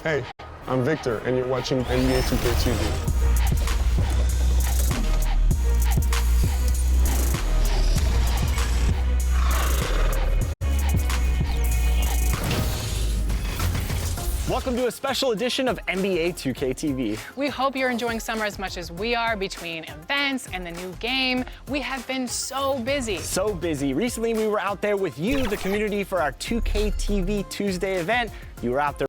Hey, I'm Victor, and you're watching NBA 2K TV. Welcome to a special edition of NBA 2K TV. We hope you're enjoying summer as much as we are. Between events and the new game, we have been so busy. So busy. Recently, we were out there with you, the community, for our 2K TV Tuesday event. You were out there.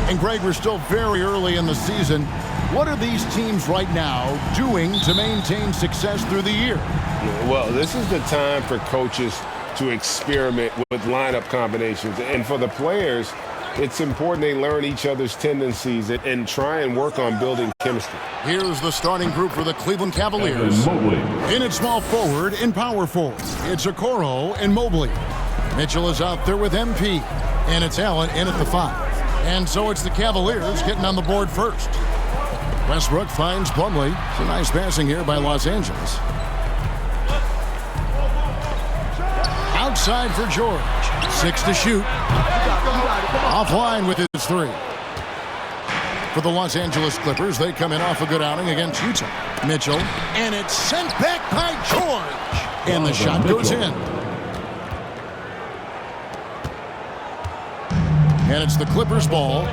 And Greg, we're still very early in the season. What are these teams right now doing to maintain success through the year? Well, this is the time for coaches to experiment with lineup combinations. And for the players, it's important they learn each other's tendencies and try and work on building chemistry. Here's the starting group for the Cleveland Cavaliers. In at small forward and power forward, it's Okoro and Mobley. Mitchell is out there with MP. And it's Allen in at the 5. And so it's the Cavaliers getting on the board first. Westbrook finds Plumlee. It's a nice passing here by Los Angeles. Outside for George. 6 to shoot. Offline with his 3. For the Los Angeles Clippers, they come in off a good outing against Utah. Mitchell. And it's sent back by George. And the shot goes in. And it's the Clippers' ball.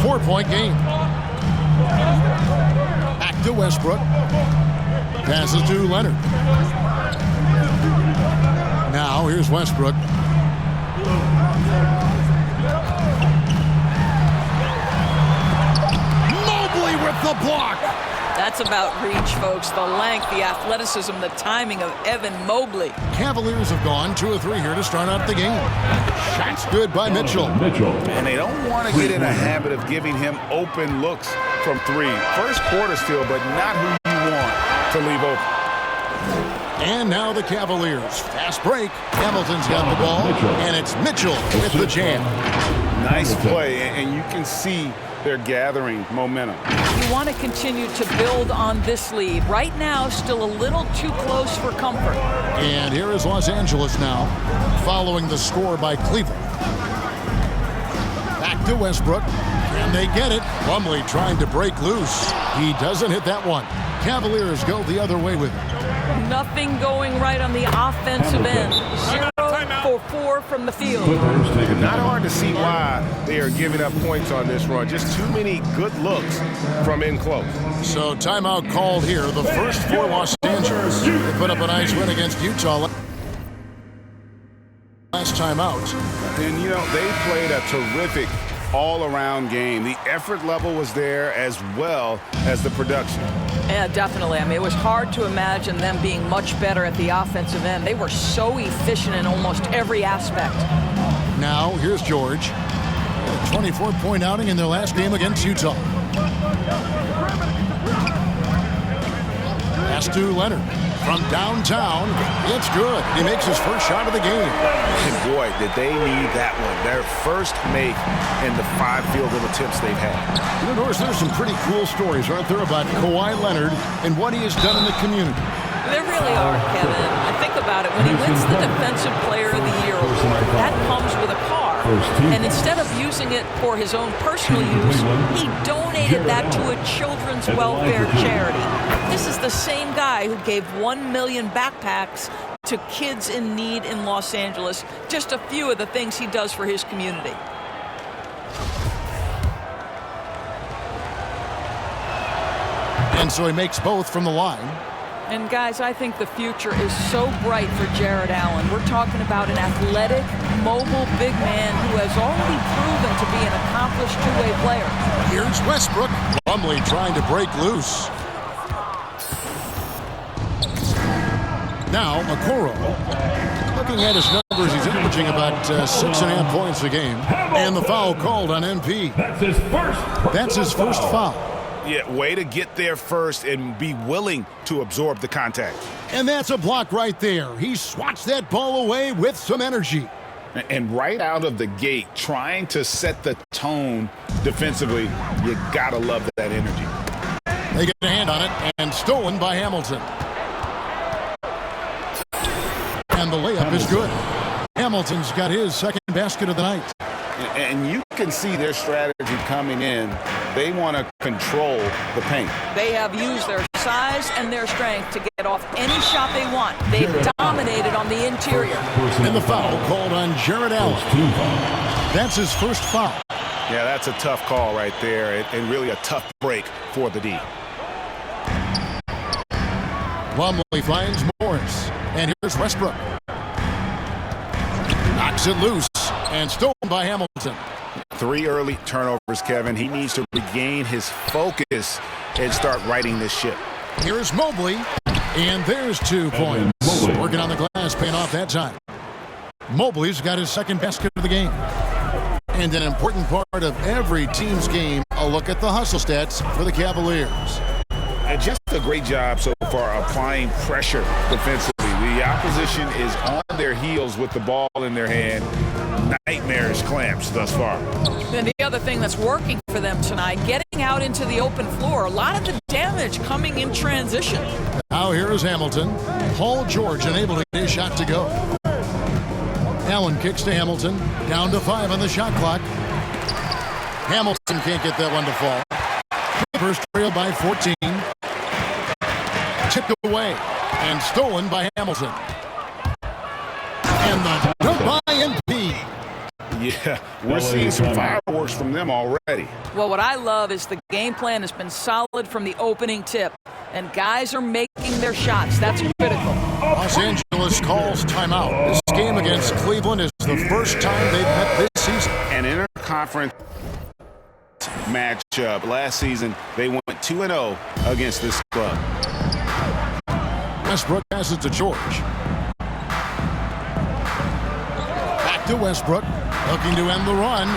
4-point game. Back to Westbrook. Passes to Leonard. Now here's Westbrook. Mobley with the block. That's about reach, folks. The length, the athleticism, the timing of Evan Mobley. Cavaliers have gone 2 or 3 here to start out the game. Shots good by Mitchell. And they don't want to get in a habit of giving him open looks from 3. First quarter still, but not who you want to leave open. And now the Cavaliers. Fast break. Hamilton's got the ball. And it's Mitchell with the jam. Nice play, and you can see they're gathering momentum. You want to continue to build on this lead. Right now, still a little too close for comfort. And here is Los Angeles now, following the score by Cleveland. Back to Westbrook. And they get it. Plumlee trying to break loose. He doesn't hit that one. Cavaliers go the other way with it. Nothing going right on the offensive end. 0 for 4 from the field. Not hard to see why they are giving up points on this run. Just too many good looks from in close. So timeout called here. The first for Los Angeles. They put up a nice win against Utah last time out. And, you know, they played a terrific all-around game. The effort level was there as well as the production. Yeah, definitely. I mean, it was hard to imagine them being much better at the offensive end. They were so efficient in almost every aspect. Now, here's George. A 24-point outing in their last game against Utah. Pass to Leonard. From downtown, it's good. He makes his first shot of the game. And boy, did they need that one. Their first make in the 5 field goal attempts they've had. You know, Doris, there's some pretty cool stories, aren't there, about Kawhi Leonard and what he has done in the community. There really are, Kevin. I think about it. When he wins the Defensive Player of the Year award, that comes with a car. And instead of using it for his own personal use, he donated that to a children's welfare charity. This is the same guy who gave 1 million backpacks to kids in need in Los Angeles. Just a few of the things he does for his community. And so he makes both from the line. And guys, I think the future is so bright for Jared Allen. We're talking about an athletic, mobile big man who has already proven to be an accomplished two-way player. Here's Westbrook. Plumlee trying to break loose. Now, Okoro. Looking at his numbers, he's averaging about 6.5 points a game. And the foul called on MP. That's his first foul. Yeah, way to get there first and be willing to absorb the contact. And that's a block right there. He swats that ball away with some energy. And right out of the gate, trying to set the tone defensively, you got to love that energy. They get a hand on it, and stolen by Hamilton. And the layup is good. Hamilton's got his second basket of the night. And you can see their strategy coming in. They want to control the paint. They have used their size and their strength to get off any shot they want. They've dominated on the interior. And the foul called on Jared Allen. That's his first foul. Yeah, that's a tough call right there, and really a tough break for the D. Plumlee finds Morris. And here's Westbrook. Knocks it loose. And stolen by Hamilton. 3 early turnovers, Kevin. He needs to regain his focus and start righting this ship. Here's Mobley. And there's 2 points. Working on the glass, paying off that time. Mobley's got his second basket of the game. And an important part of every team's game, a look at the hustle stats for the Cavaliers. And just a great job so far applying pressure defensively. The opposition is on their heels with the ball in their hand. Nightmarish clamps thus far. And the other thing that's working for them tonight, getting out into the open floor. A lot of the damage coming in transition. Now here is Hamilton. Paul George unable to get his shot to go. Allen kicks to Hamilton. Down to 5 on the shot clock. Hamilton can't get that one to fall. Clippers trail by 14. Tipped away and stolen by Hamilton. And the dunk by MP. Yeah, we're seeing some fireworks from them already. Well, what I love is the game plan has been solid from the opening tip. And guys are making their shots. That's critical. Los Angeles calls timeout. This game against Cleveland is the first time they've met this season. An interconference matchup. Last season, they went 2-0 against this club. Westbrook passes to George. Back to Westbrook. Looking to end the run.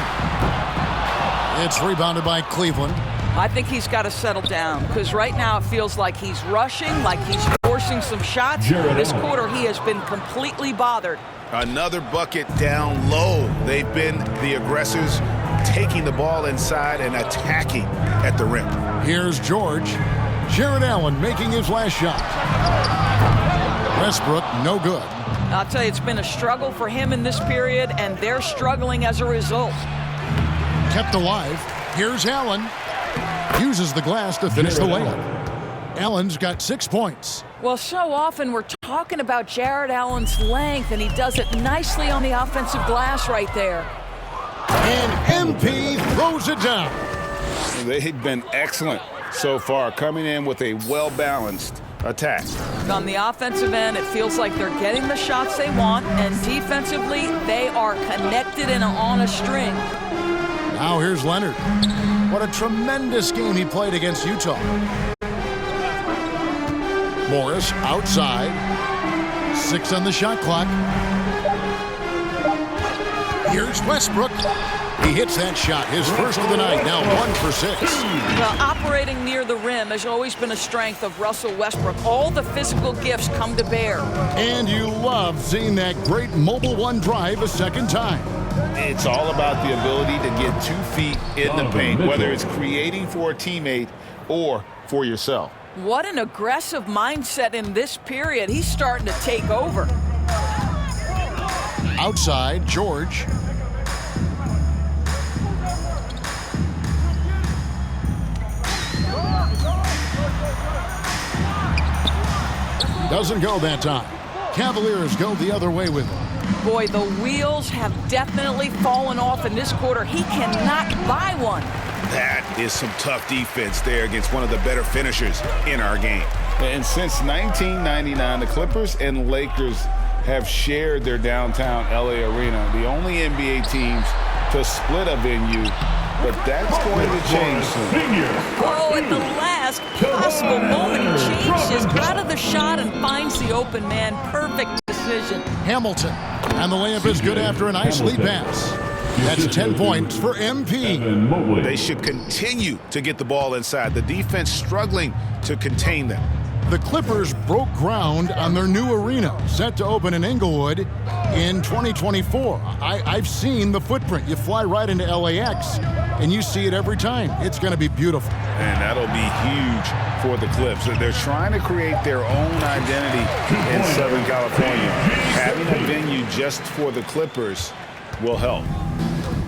It's rebounded by Cleveland. I think he's got to settle down because right now it feels like he's rushing, like he's forcing some shots. This quarter he has been completely bothered. Another bucket down low. They've been the aggressors, taking the ball inside and attacking at the rim. Here's George. Jared Allen making his last shot. Westbrook, no good. I'll tell you, it's been a struggle for him in this period, and they're struggling as a result. Kept alive. Here's Allen. Uses the glass to finish the layup. Allen's got 6 points. Well, so often we're talking about Jared Allen's length, and he does it nicely on the offensive glass right there. And MP throws it down. They've been excellent so far, coming in with a well-balanced attack. On the offensive end, it feels like they're getting the shots they want, and defensively, they are connected and on a string. Now here's Leonard. What a tremendous game he played against Utah. Morris outside. 6 on the shot clock. Here's Westbrook. He hits that shot, his first of the night, now 1 for 6. Well, operating near the rim has always been a strength of Russell Westbrook. All the physical gifts come to bear. And you love seeing that great Mobile One drive a second time. It's all about the ability to get 2 feet in the paint, whether it's creating for a teammate or for yourself. What an aggressive mindset in this period. He's starting to take over. Outside, George. Doesn't go that time. Cavaliers go the other way with it. Boy, the wheels have definitely fallen off in this quarter. He cannot buy one. That is some tough defense there against one of the better finishers in our game. And since 1999, the Clippers and Lakers have shared their downtown LA arena, the only NBA teams to split a venue, but that's going to change soon. Oh, at the last possible moment, he changes out of the shot and finds the open man. Perfect decision. Hamilton, and the layup is good after a nice lead pass. That's 10 points for MP. They should continue to get the ball inside. The defense struggling to contain them. The Clippers broke ground on their new arena, set to open in Inglewood in 2024. I've seen the footprint. You fly right into LAX, and you see it every time. It's going to be beautiful. And that'll be huge for the Clips. They're trying to create their own identity in Southern California. Having a venue just for the Clippers will help.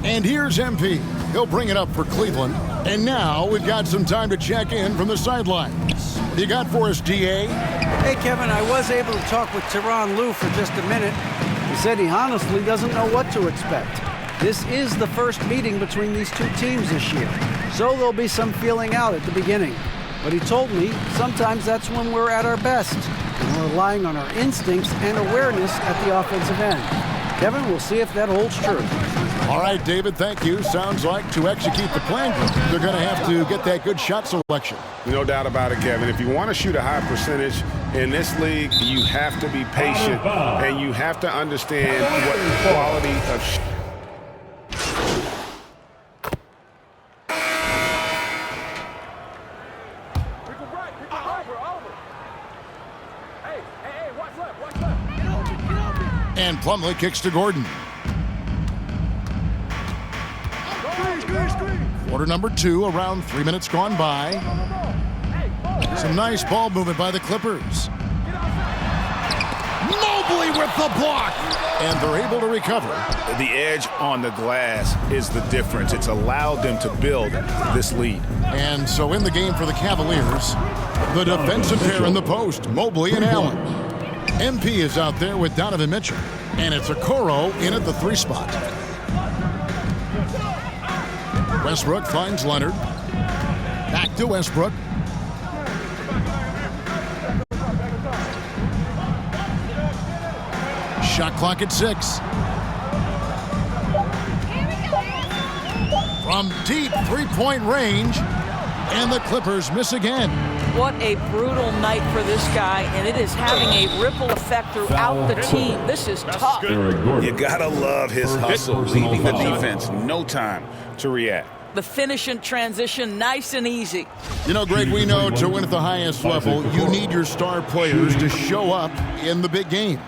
And here's MP. He'll bring it up for Cleveland. And now we've got some time to check in from the sidelines. What do you got for us, DA? Hey, Kevin, I was able to talk with Tyronn Lue for just a minute. He said he honestly doesn't know what to expect. This is the first meeting between these two teams this year, so there'll be some feeling out at the beginning. But he told me sometimes that's when we're at our best, and we're relying on our instincts and awareness at the offensive end. Kevin, we'll see if that holds true. All right, David, thank you. Sounds like to execute the plan, they're going to have to get that good shot selection. No doubt about it, Kevin. If you want to shoot a high percentage in this league, you have to be patient, and you have to understand what quality of And Plumlee kicks to Gordon. Quarter number 2, around 3 minutes gone by. Some nice ball movement by the Clippers. Mobley with the block. And they're able to recover. The edge on the glass is the difference. It's allowed them to build this lead. And so in the game for the Cavaliers, the defensive pair in the post, Mobley and Allen. MP is out there with Donovan Mitchell. And it's Okoro in at the 3 spot. Westbrook finds Leonard. Back to Westbrook. Shot clock at 6. From deep 3-point range. And the Clippers miss again. What a brutal night for this guy, and it is having a ripple effect throughout the team. This is tough. You gotta love his hustle, leaving the defense no time to react. The finish and transition, nice and easy. You know, Greg, we know to win at the highest level, you need your star players to show up in the big games.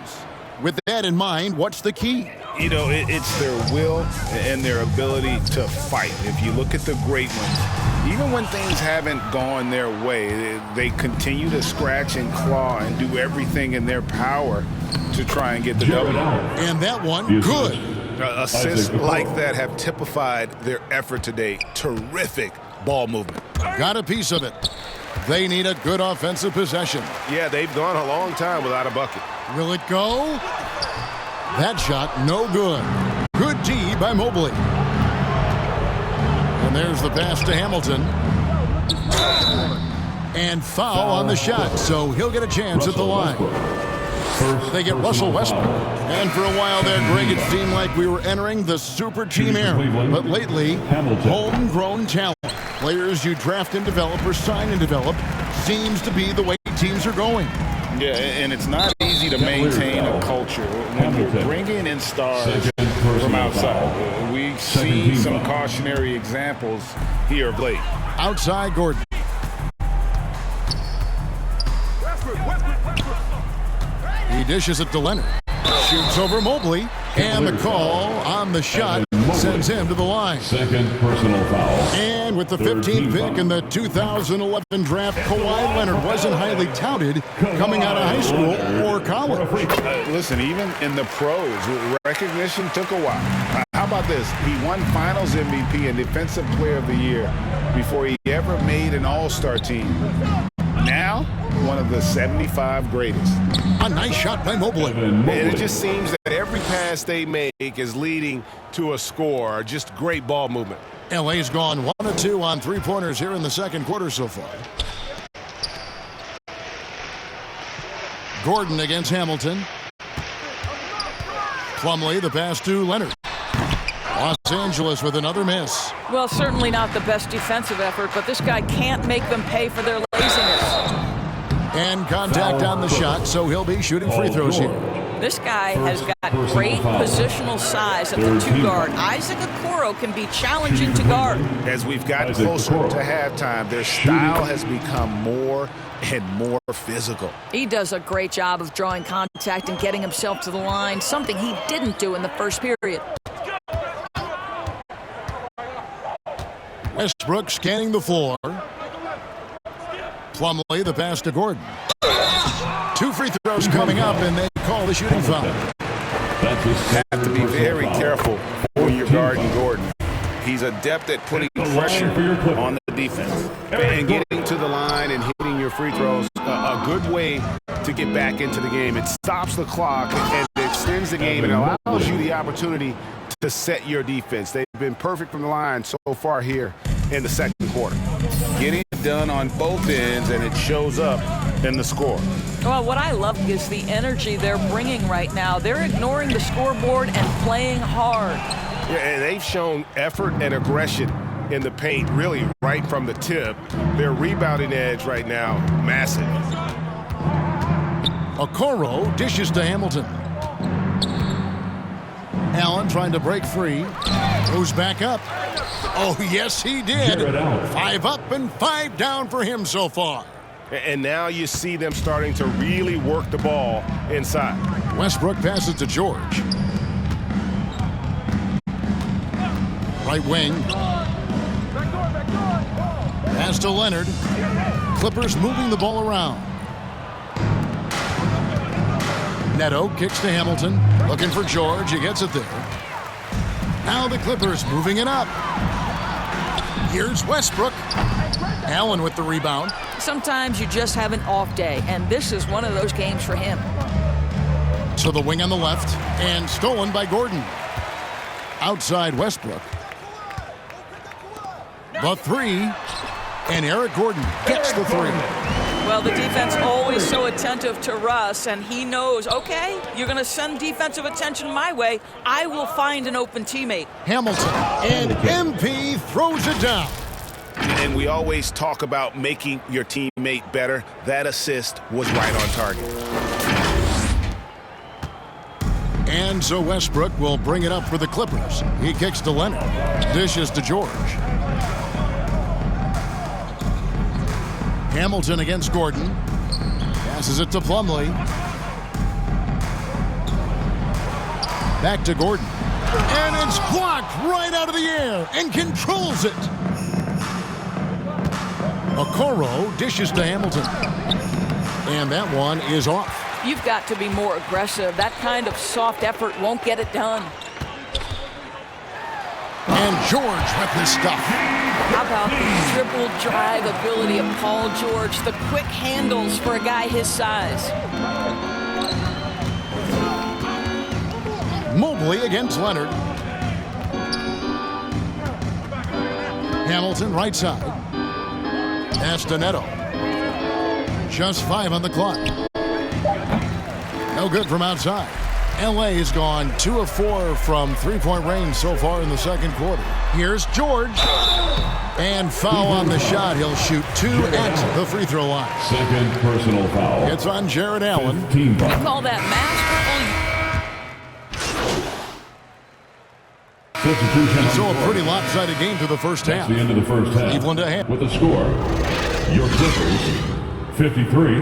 With that in mind, what's the key? You know, it's their will and their ability to fight. If you look at the great ones, even when things haven't gone their way, they continue to scratch and claw and do everything in their power to try and get the W. And that one, good. Assists like that have typified their effort today. Terrific ball movement. Got a piece of it. They need a good offensive possession. Yeah, they've gone a long time without a bucket. Will it go? That shot, no good. Good D by Mobley. And there's the pass to Hamilton. And foul on the shot, so he'll get a chance at the line. They get Russell Westbrook. And for a while there, Greg, it seemed like we were entering the super team era. But lately, homegrown talent, players you draft and develop or sign and develop, seems to be the way teams are going. Yeah, and it's not easy to maintain a culture when you're bringing in stars from outside. We've seen some cautionary examples here of late. Outside Gordon. He dishes it to Leonard. Shoots over Mobley. And the call on the shot sends him to the line. Second personal foul. And with the 15th pick in the 2011 draft, Kawhi Leonard wasn't highly touted coming out of high school or college. Listen, even in the pros, recognition took a while. How about this? He won Finals MVP and Defensive Player of the Year before he ever made an All-Star team. Now, one of the 75 greatest. A nice shot by Mobley. And it just seems that every pass they make is leading to a score. Just great ball movement. LA's gone 1 of 2 on 3-pointers here in the second quarter so far. Gordon against Hamilton. Plumlee, the pass to Leonard. Los Angeles with another miss. Well, certainly not the best defensive effort, but this guy can't make them pay for their laziness. And contact on the shot, so he'll be shooting free throws here. This guy has got great positional size at the 2 guard. Isaac Okoro can be challenging to guard. As we've gotten closer to halftime, their style has become more and more physical. He does a great job of drawing contact and getting himself to the line, something he didn't do in the first period. Westbrook scanning the floor. Plumlee, the pass to Gordon. 2 free throws coming up, and they call the shooting foul. Have to be very careful when you're guarding Gordon. He's adept at putting pressure on the defense. And getting to the line and hitting your free throws, a good way to get back into the game. It stops the clock and extends the game and allows you the opportunity to set your defense. They've been perfect from the line so far here in the second quarter. Getting it done on both ends, and it shows up in the score. Well, what I love is the energy they're bringing right now. They're ignoring the scoreboard and playing hard. Yeah, and they've shown effort and aggression in the paint, really right from the tip. Their rebounding edge right now, massive. Okoro dishes to Hamilton. Allen trying to break free. Goes back up. Oh, yes, he did. 5 up and 5 down for him so far. And now you see them starting to really work the ball inside. Westbrook passes to George. Right wing. Pass to Leonard. Clippers moving the ball around. Neto kicks to Hamilton. Looking for George. He gets it there. Now the Clippers moving it up. Here's Westbrook. Allen with the rebound. Sometimes you just have an off day, and this is one of those games for him. So the wing on the left, and stolen by Gordon. Outside Westbrook. The 3, and Eric Gordon gets the 3. Well, the defense always so attentive to Russ, and he knows, okay, you're going to send defensive attention my way. I will find an open teammate. Hamilton, and MP throws it down. And we always talk about making your teammate better. That assist was right on target. And so Westbrook will bring it up for the Clippers. He kicks to Leonard. Dishes to George. Hamilton against Gordon. Passes it to Plumlee. Back to Gordon. And it's blocked right out of the air and controls it. Okoro dishes to Hamilton. And that one is off. You've got to be more aggressive. That kind of soft effort won't get it done. And George with this stuff. How about the dribble drive ability of Paul George? The quick handles for a guy his size. Mobley against Leonard. Hamilton right side. Pass to Neto. Just 5 on the clock. No good from outside. LA has gone 2 of 4 from 3-point range so far in the second quarter. Here's George. And foul on the shot. He'll shoot 2 at the free throw line. Second personal foul. It's on Jared Allen. We call that Substitution. So a pretty lopsided game through the first half. That's the end of the first half. Cleveland ahead. With the score, your Clippers 53,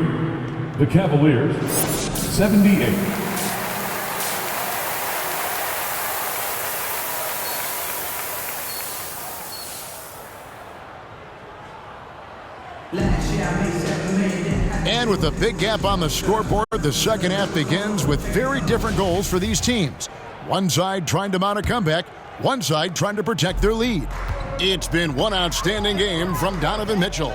the Cavaliers 78. And with a big gap on the scoreboard, the second half begins with very different goals for these teams. One side trying to mount a comeback, one side trying to protect their lead. It's been one outstanding game from Donovan Mitchell.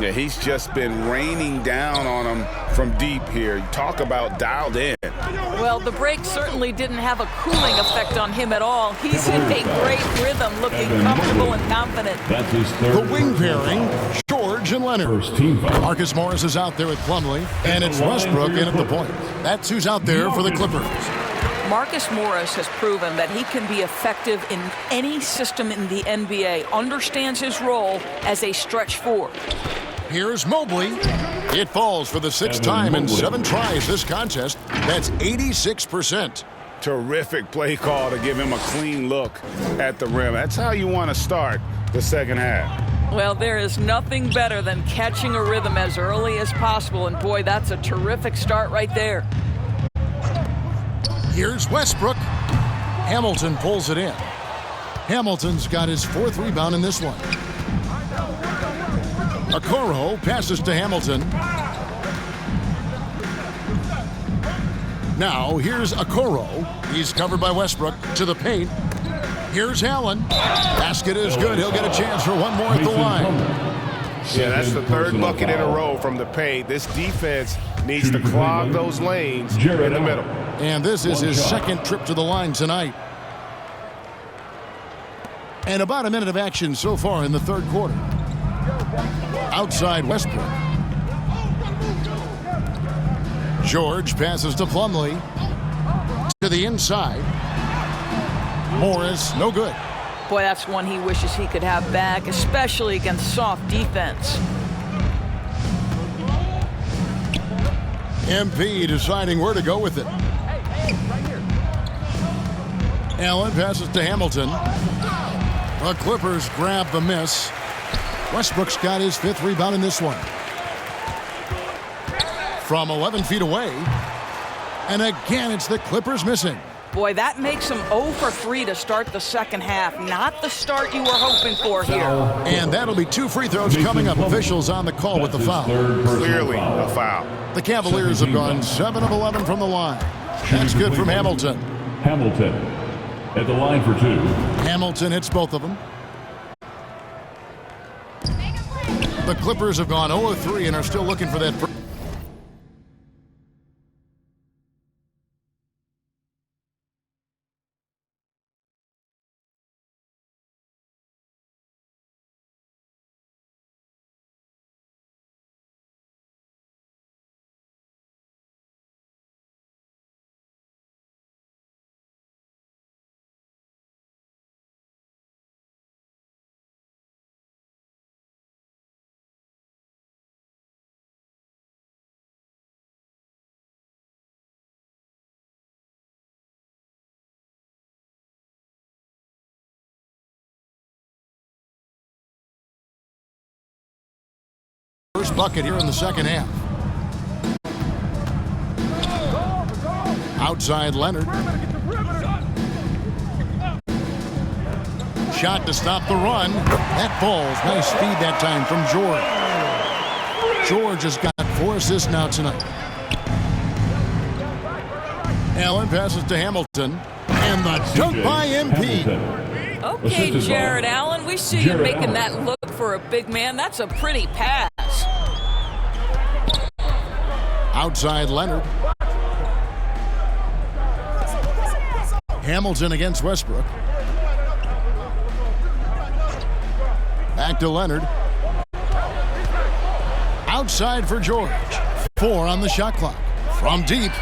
Yeah, he's just been raining down on them from deep here. You talk about dialed in. Well, the break certainly didn't have a cooling effect on him at all. He's in a great rhythm, looking comfortable and confident. That's his third. The wing pairing, George and Leonard. First team foul. Marcus Morris is out there with Plumlee, and it's Westbrook in at the point. That's who's out there for the Clippers. Marcus Morris has proven that he can be effective in any system in the NBA, understands his role as a stretch 4. Here's Mobley. It falls for the sixth time in 7 tries this contest. That's 86%. Terrific play call to give him a clean look at the rim. That's how you want to start the second half. Well, there is nothing better than catching a rhythm as early as possible, and boy, that's a terrific start right there. Here's Westbrook. Hamilton pulls it in. Hamilton's got his 4th rebound in this one. Okoro passes to Hamilton. Now, here's Okoro. He's covered by Westbrook to the paint. Here's Allen. Basket is good. He'll get a chance for one more at the line. Yeah, that's the 3rd bucket in a row from the paint. This defense needs to clog those lanes in the middle. And this is his 2nd trip to the line tonight. And about a minute of action so far in the 3rd quarter. Outside Westbrook. George passes to Plumlee. To the inside. Morris, no good. Boy, that's one he wishes he could have back, especially against soft defense. MP deciding where to go with it. Allen passes to Hamilton. The Clippers grab the miss. Westbrook's got his 5th rebound in this one. From 11 feet away. And again, it's the Clippers missing. Boy, that makes them 0 for 3 to start the second half. Not the start you were hoping for here. And that'll be 2 free throws coming up. Officials on the call with the foul. Clearly a foul. The Cavaliers have gone 7 of 11 from the line. That's good from Hamilton. Hamilton at the line for 2. Hamilton hits both of them. The Clippers have gone 0 of 3 and are still looking for that. First bucket here in the second half. Outside Leonard. Shot to stop the run. That falls. Nice speed that time from George. George has got 4 assists now tonight. Allen passes to Hamilton. And the dunk by MP. Okay, Jared Allen, we see you making that look for a big man. That's a pretty pass. Outside Leonard. Hamilton against Westbrook. Back to Leonard. Outside for George. 4 on the shot clock. From deep.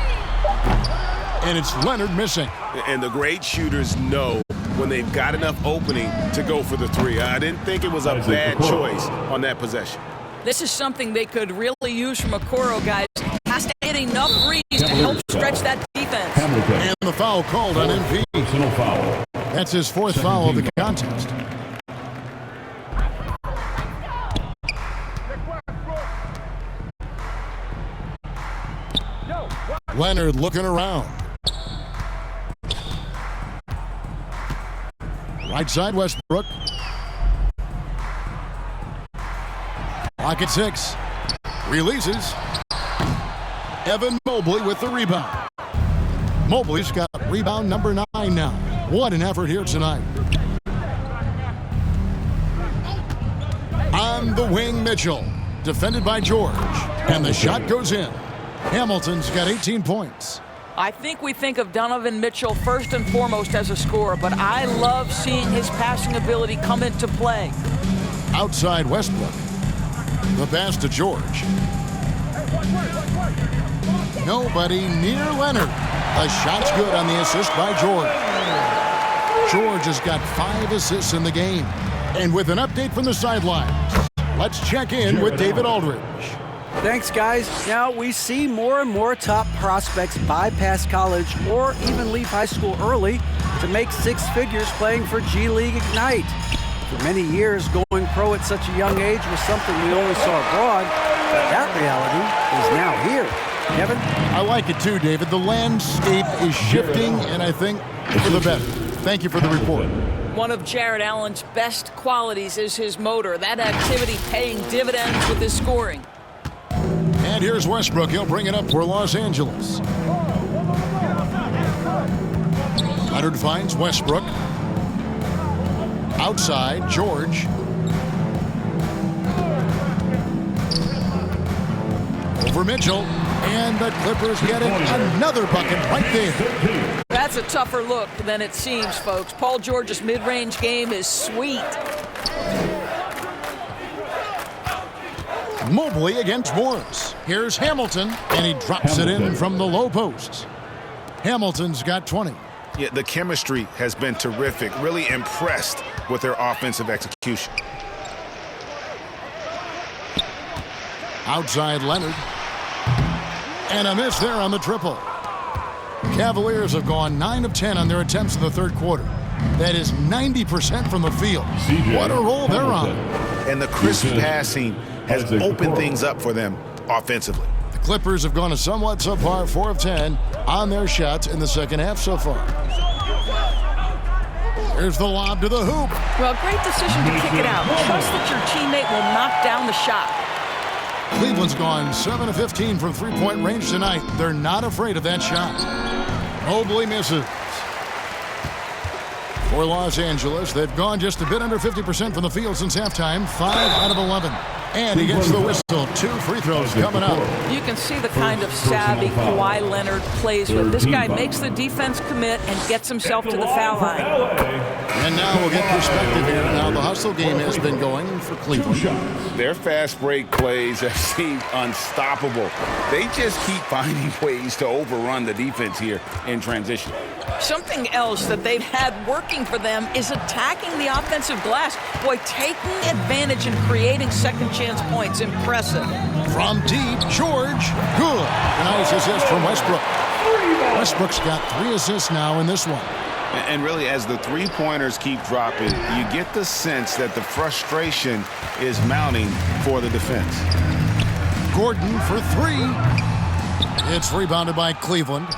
And it's Leonard missing. And the great shooters know when they've got enough opening to go for the 3. I didn't think it was a bad choice on that possession. This is something they could really use from Okoro, guys. Has to get enough reads to help stretch that defense. And the foul called on MP. Personal foul. That's his 4th foul of the contest. Leonard looking around. Right side Westbrook. Clock at 6. Releases. Evan Mobley with the rebound. Mobley's got rebound number 9 now. What an effort here tonight. On the wing, Mitchell. Defended by George. And the shot goes in. Hamilton's got 18 points. I think we think of Donovan Mitchell first and foremost as a scorer, but I love seeing his passing ability come into play. Outside Westbrook. The pass to George. Nobody near Leonard. The shot's good on the assist by George. George has got 5 assists in the game. And with an update from the sidelines, Let's check in with David Aldridge. Thanks, guys. Now, we see more and more top prospects bypass college or even leave high school early to make six figures playing for G League Ignite. For many years, going pro at such a young age was something we only saw abroad, but that reality is now here. Kevin? I like it too, David. The landscape is shifting, and I think for the better. Thank you for the report. One of Jared Allen's best qualities is his motor. That activity paying dividends with his scoring. And here's Westbrook. He'll bring it up for Los Angeles. Leonard finds Westbrook. Outside, George. Over Mitchell. And the Clippers getting another bucket right there. That's a tougher look than it seems, folks. Paul George's mid-range game is sweet. Mobley against Morris. Here's Hamilton, and he drops it in from the low post. Hamilton's got 20. Yeah, the chemistry has been terrific. Really impressed with their offensive execution. Outside Leonard. And a miss there on the triple. Cavaliers have gone 9 of 10 on their attempts in the third quarter. That is 90% from the field. What a roll they're on. And the crisp passing has opened things up for them offensively. The Clippers have gone a somewhat subpar 4 of 10 on their shots in the second half so far. Here's the lob to the hoop. Well, great decision to kick it out. Trust that your teammate will knock down the shot. Cleveland's gone 7 of 15 from three-point range tonight. They're not afraid of that shot. Mobley misses. For Los Angeles, they've gone just a bit under 50% from the field since halftime, 5 out of 11. And he gets the whistle. 2 free throws coming up. You can see the kind of savvy Kawhi Leonard plays with. This guy makes the defense commit and gets himself to the foul line. And now we'll get perspective here. Now the hustle game has been going for Cleveland. Their fast break plays have seemed unstoppable. They just keep finding ways to overrun the defense here in transition. Something else that they've had working for them is attacking the offensive glass. Boy, taking advantage and creating second chance points. Impressive. From deep, George. Good. A nice assist from Westbrook. Westbrook's got 3 assists now in this one. And really, as the three-pointers keep dropping, you get the sense that the frustration is mounting for the defense. Gordon for 3. It's rebounded by Cleveland.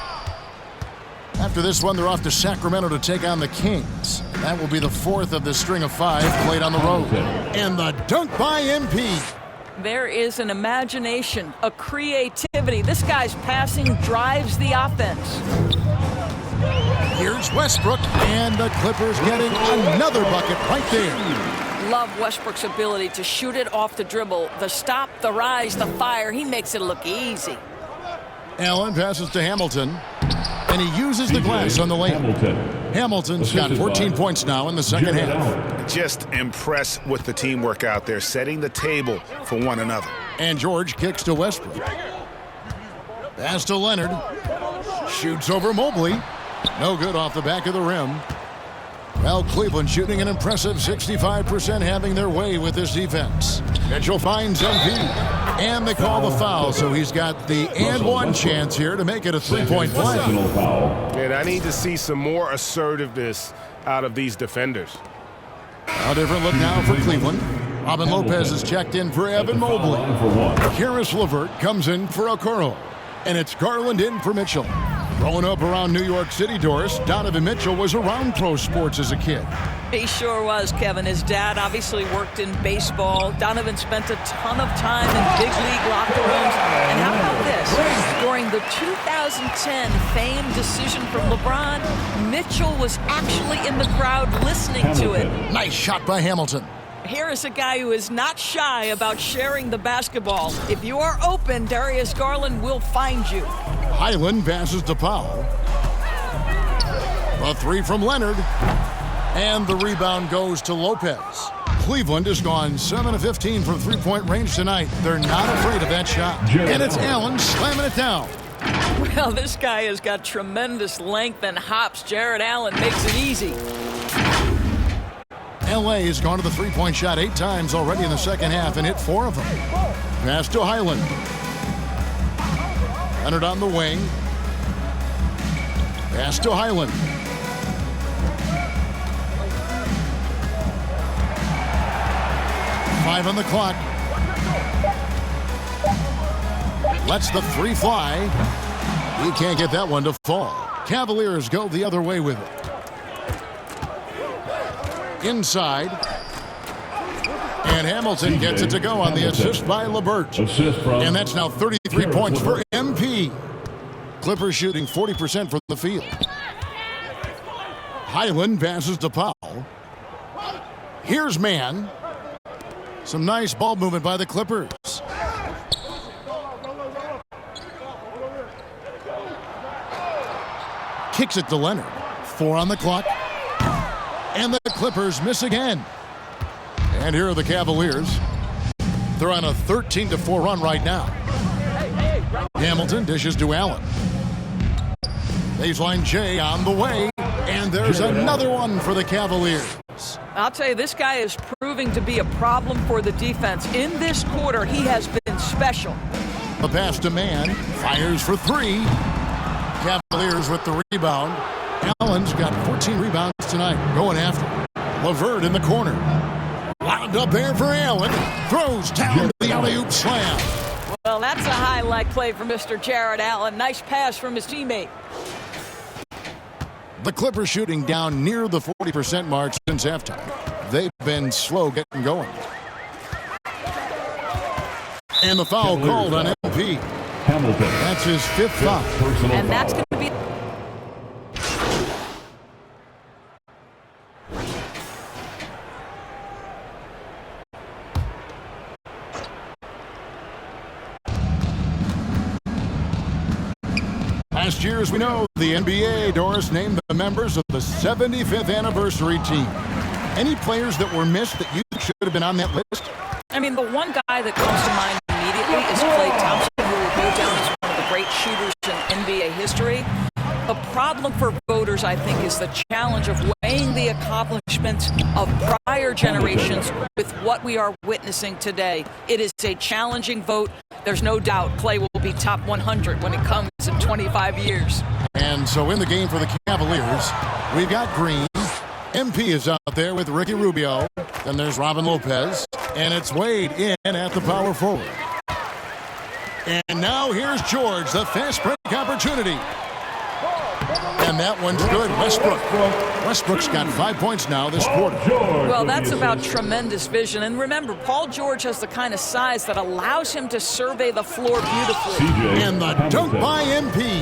After this one, they're off to Sacramento to take on the Kings. That will be the 4th of the string of 5 played on the road. And the dunk by MP. There is an imagination, a creativity. This guy's passing drives the offense. Here's Westbrook, and the Clippers getting another bucket right there. Love Westbrook's ability to shoot it off the dribble. The stop, the rise, the fire. He makes it look easy. Allen passes to Hamilton, and he uses the glass on the layup. Hamilton's got 14 points now in the second half. Just impressed with the teamwork out there, setting the table for one another. And George kicks to Westbrook. Pass to Leonard. Shoots over Mobley. No good off the back of the rim. Well, Cleveland shooting an impressive 65%, having their way with this defense. Mitchell finds MP. And they call the foul, so he's got the and one chance here to make it a 3-point play. And I need to see some more assertiveness out of these defenders. A different look now for Cleveland. Robin Lopez is checked in for Evan Mobley. Karis LeVert comes in for Okoro. And it's Garland in for Mitchell. Growing up around New York City, Doris, Donovan Mitchell was around pro sports as a kid. He sure was, Kevin. His dad obviously worked in baseball. Donovan spent a ton of time in big league locker rooms. And how about this? During the 2010 famed decision from LeBron, Mitchell was actually in the crowd listening to it. Nice shot by Hamilton. Here is a guy who is not shy about sharing the basketball. If you are open, Darius Garland will find you. Highland passes to Powell. A 3 from Leonard. And the rebound goes to Lopez. Cleveland has gone 7 of 15 from three-point range tonight. They're not afraid of that shot. And it's Allen slamming it down. Well, this guy has got tremendous length and hops. Jared Allen makes it easy. L.A. has gone to the three-point shot 8 times already in the second half and hit 4 of them. Pass to Highland. Leonard on the wing. Pass to Highland. Five on the clock. Lets the 3 fly. He can't get that one to fall. Cavaliers go the other way with it. Inside. And Hamilton gets it to go on the assist by LeBert. And that's now 33 points for MP. Clippers shooting 40% from the field. Highland passes to Powell. Here's Mann. Some nice ball movement by the Clippers. Kicks it to Leonard. 4 on the clock. And the Clippers miss again. And here are the Cavaliers. They're on a 13-4 run right now. Hamilton dishes to Allen. Baseline J on the way. And there's another one for the Cavaliers. I'll tell you, this guy is proving to be a problem for the defense. In this quarter, he has been special. A pass to Mann. Fires for 3. Cavaliers with the rebound. Allen's got 14 rebounds tonight. Going after LeVert in the corner. Wound up there for Allen. Throws down the alley-oop slam. Well, that's a highlight play for Mr. Jared Allen. Nice pass from his teammate. The Clippers shooting down near the 40% mark since halftime. They've been slow getting going. And the foul called on MP. Hamilton. That's his 5th foul. And that's going to be... Last year, as we know, the NBA, Doris, named the members of the 75th anniversary team. Any players that were missed that you should have been on that list? I mean, the one guy that comes to mind immediately is Klay Thompson, who will go down as one of the great shooters in NBA history. The problem for voters, I think, is the challenge of weighing the accomplishments of prior generations with what we are witnessing today. It is a challenging vote. There's no doubt Klay will be top 100 when it comes in 25 years. And so in the game for the Cavaliers, we've got Green. MP is out there with Ricky Rubio. Then there's Robin Lopez. And it's Wade in at the power forward. And now here's George, the fast break opportunity. And that one's good. Westbrook's got 5 points now this quarter. Well, that's about tremendous vision. And remember, Paul George has the kind of size that allows him to survey the floor beautifully. And the dunk by MP.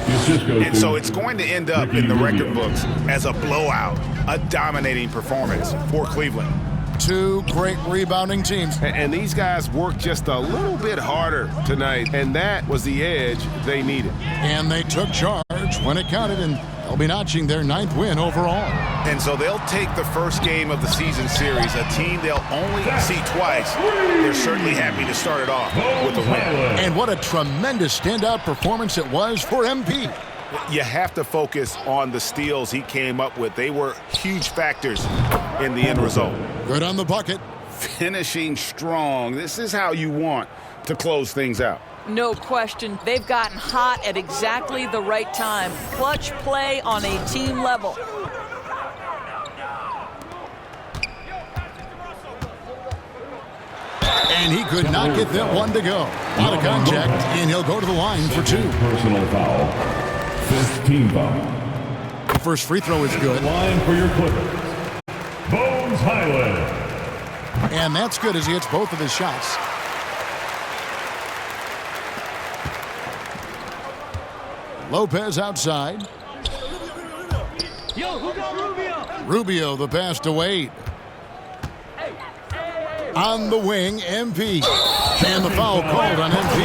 And so it's going to end up in the record books as a blowout, a dominating performance for Cleveland. 2 great rebounding teams. And these guys worked just a little bit harder tonight, and that was the edge they needed. And they took charge when it counted, and they'll be notching their 9th win overall. And so they'll take the first game of the season series, a team they'll only see twice. They're certainly happy to start it off with a win. And what a tremendous standout performance it was for MP. You have to focus on the steals he came up with. They were huge factors in the end result. Good on the bucket. Finishing strong. This is how you want to close things out. No question. They've gotten hot at exactly the right time. Clutch play on a team level. And he could not get that one to go. Out of contact, and he'll go to the line for 2. Personal foul. 5th team foul. The first free throw is good. Line for your Clippers. Bones Highland. And that's good as he hits both of his shots. Lopez outside. Rubio, the pass to Wade. On the wing, MP. And the foul called on MP.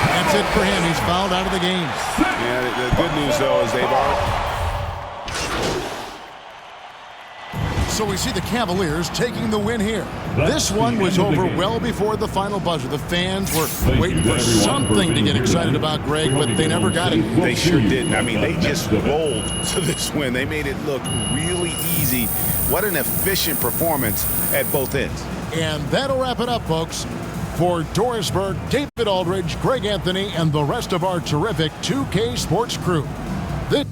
That's it for him. He's fouled out of the game. Yeah, the good news, though, is they've already... So we see the Cavaliers taking the win here. This one was over well before the final buzzer. The fans were waiting for something to get excited about, Greg, but they never got it. They sure didn't. I mean, they just rolled to this win. They made it look really easy. What an efficient performance at both ends. And that'll wrap it up, folks. For Doris Burke, David Aldridge, Greg Anthony, and the rest of our terrific 2K Sports crew. This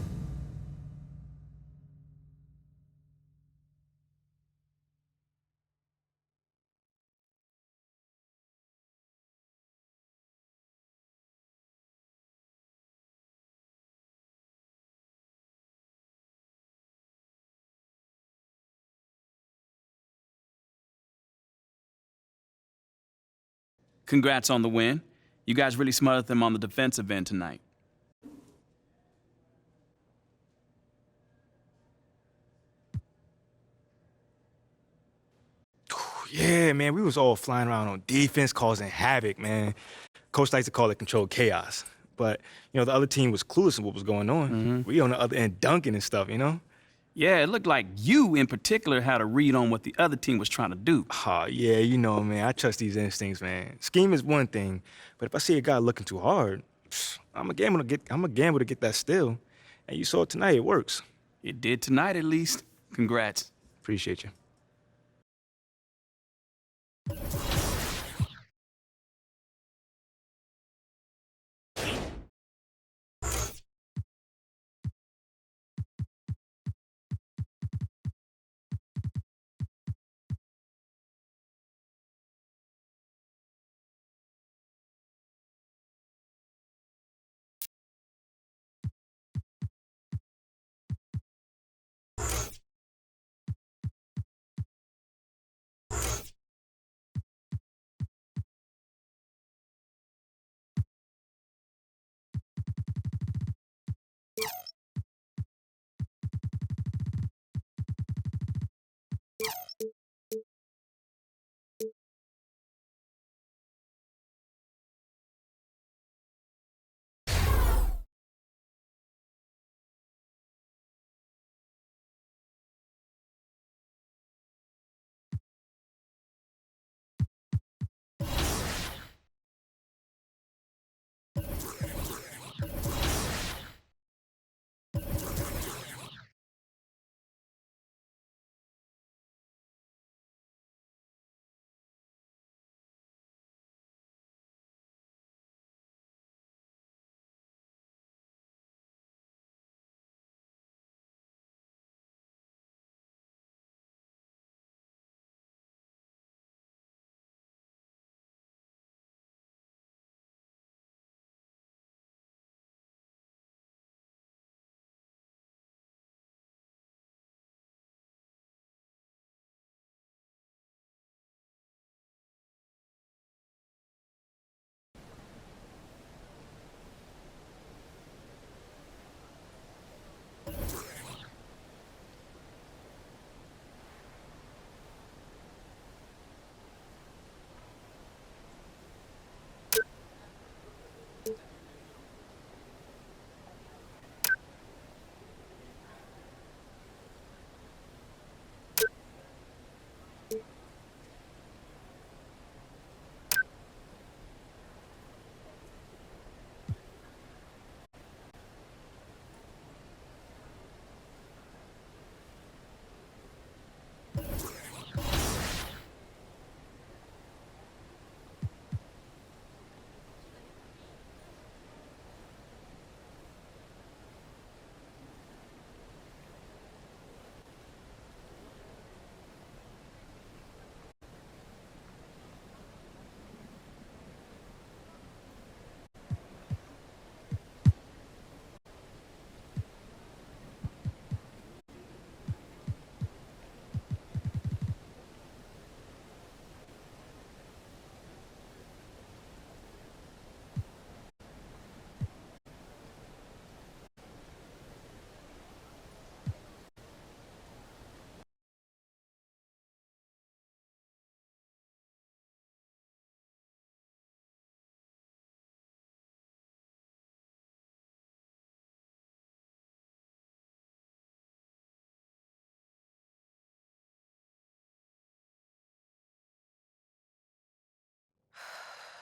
Congrats on the win. You guys really smothered them on the defensive end tonight. Yeah, man, we was all flying around on defense, causing havoc, man. Coach likes to call it controlled chaos. But, the other team was clueless in what was going on. We on the other end dunking and stuff, Yeah, it looked like you in particular had a read on what the other team was trying to do. Oh, yeah, man, I trust these instincts, man. Scheme is one thing, but if I see a guy looking too hard, I'm a gamble to get that steal. And you saw it tonight, it works. It did tonight at least. Congrats. Appreciate you.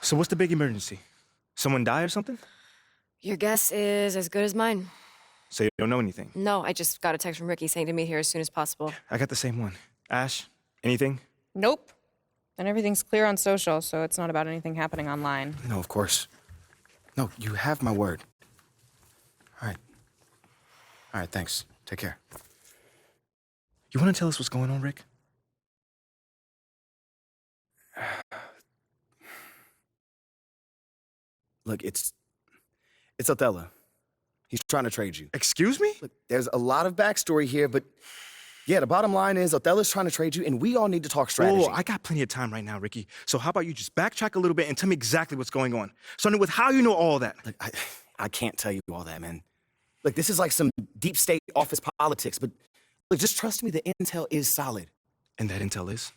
So what's the big emergency? Someone died or something? Your guess is as good as mine. So you don't know anything? No, I just got a text from Ricky saying to meet here as soon as possible. I got the same one. Ash, anything? Nope. And everything's clear on social, so it's not about anything happening online. No, of course. No, you have my word. All right. All right, thanks. Take care. You want to tell us what's going on, Rick? Look, it's Othello. He's trying to trade you. Excuse me? Look, there's a lot of backstory here, but yeah, the bottom line is Othello's trying to trade you, and we all need to talk strategy. Whoa, I got plenty of time right now, Ricky. So how about you just backtrack a little bit and tell me exactly what's going on? Starting with how you know all that. Look, I can't tell you all that, man. Look, this is like some deep state office politics, but look, just trust me, the intel is solid. And that intel is?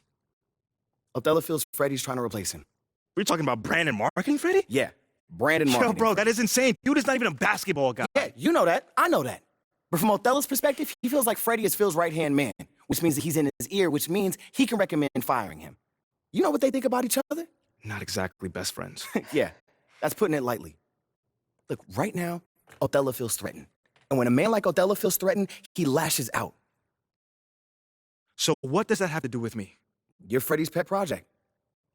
Othello feels Freddie's trying to replace him. We're talking about brand marketing, Freddie? Yeah, brand marketing. Yo, bro, that is insane. Dude is not even a basketball guy. Yeah, you know that. I know that. But from Othello's perspective, he feels like Freddie is Phil's right-hand man, which means that he's in his ear, which means he can recommend firing him. You know what they think about each other? Not exactly best friends. Yeah, that's putting it lightly. Look, right now, Othello feels threatened. And when a man like Othello feels threatened, he lashes out. So what does that have to do with me? You're Freddie's pet project.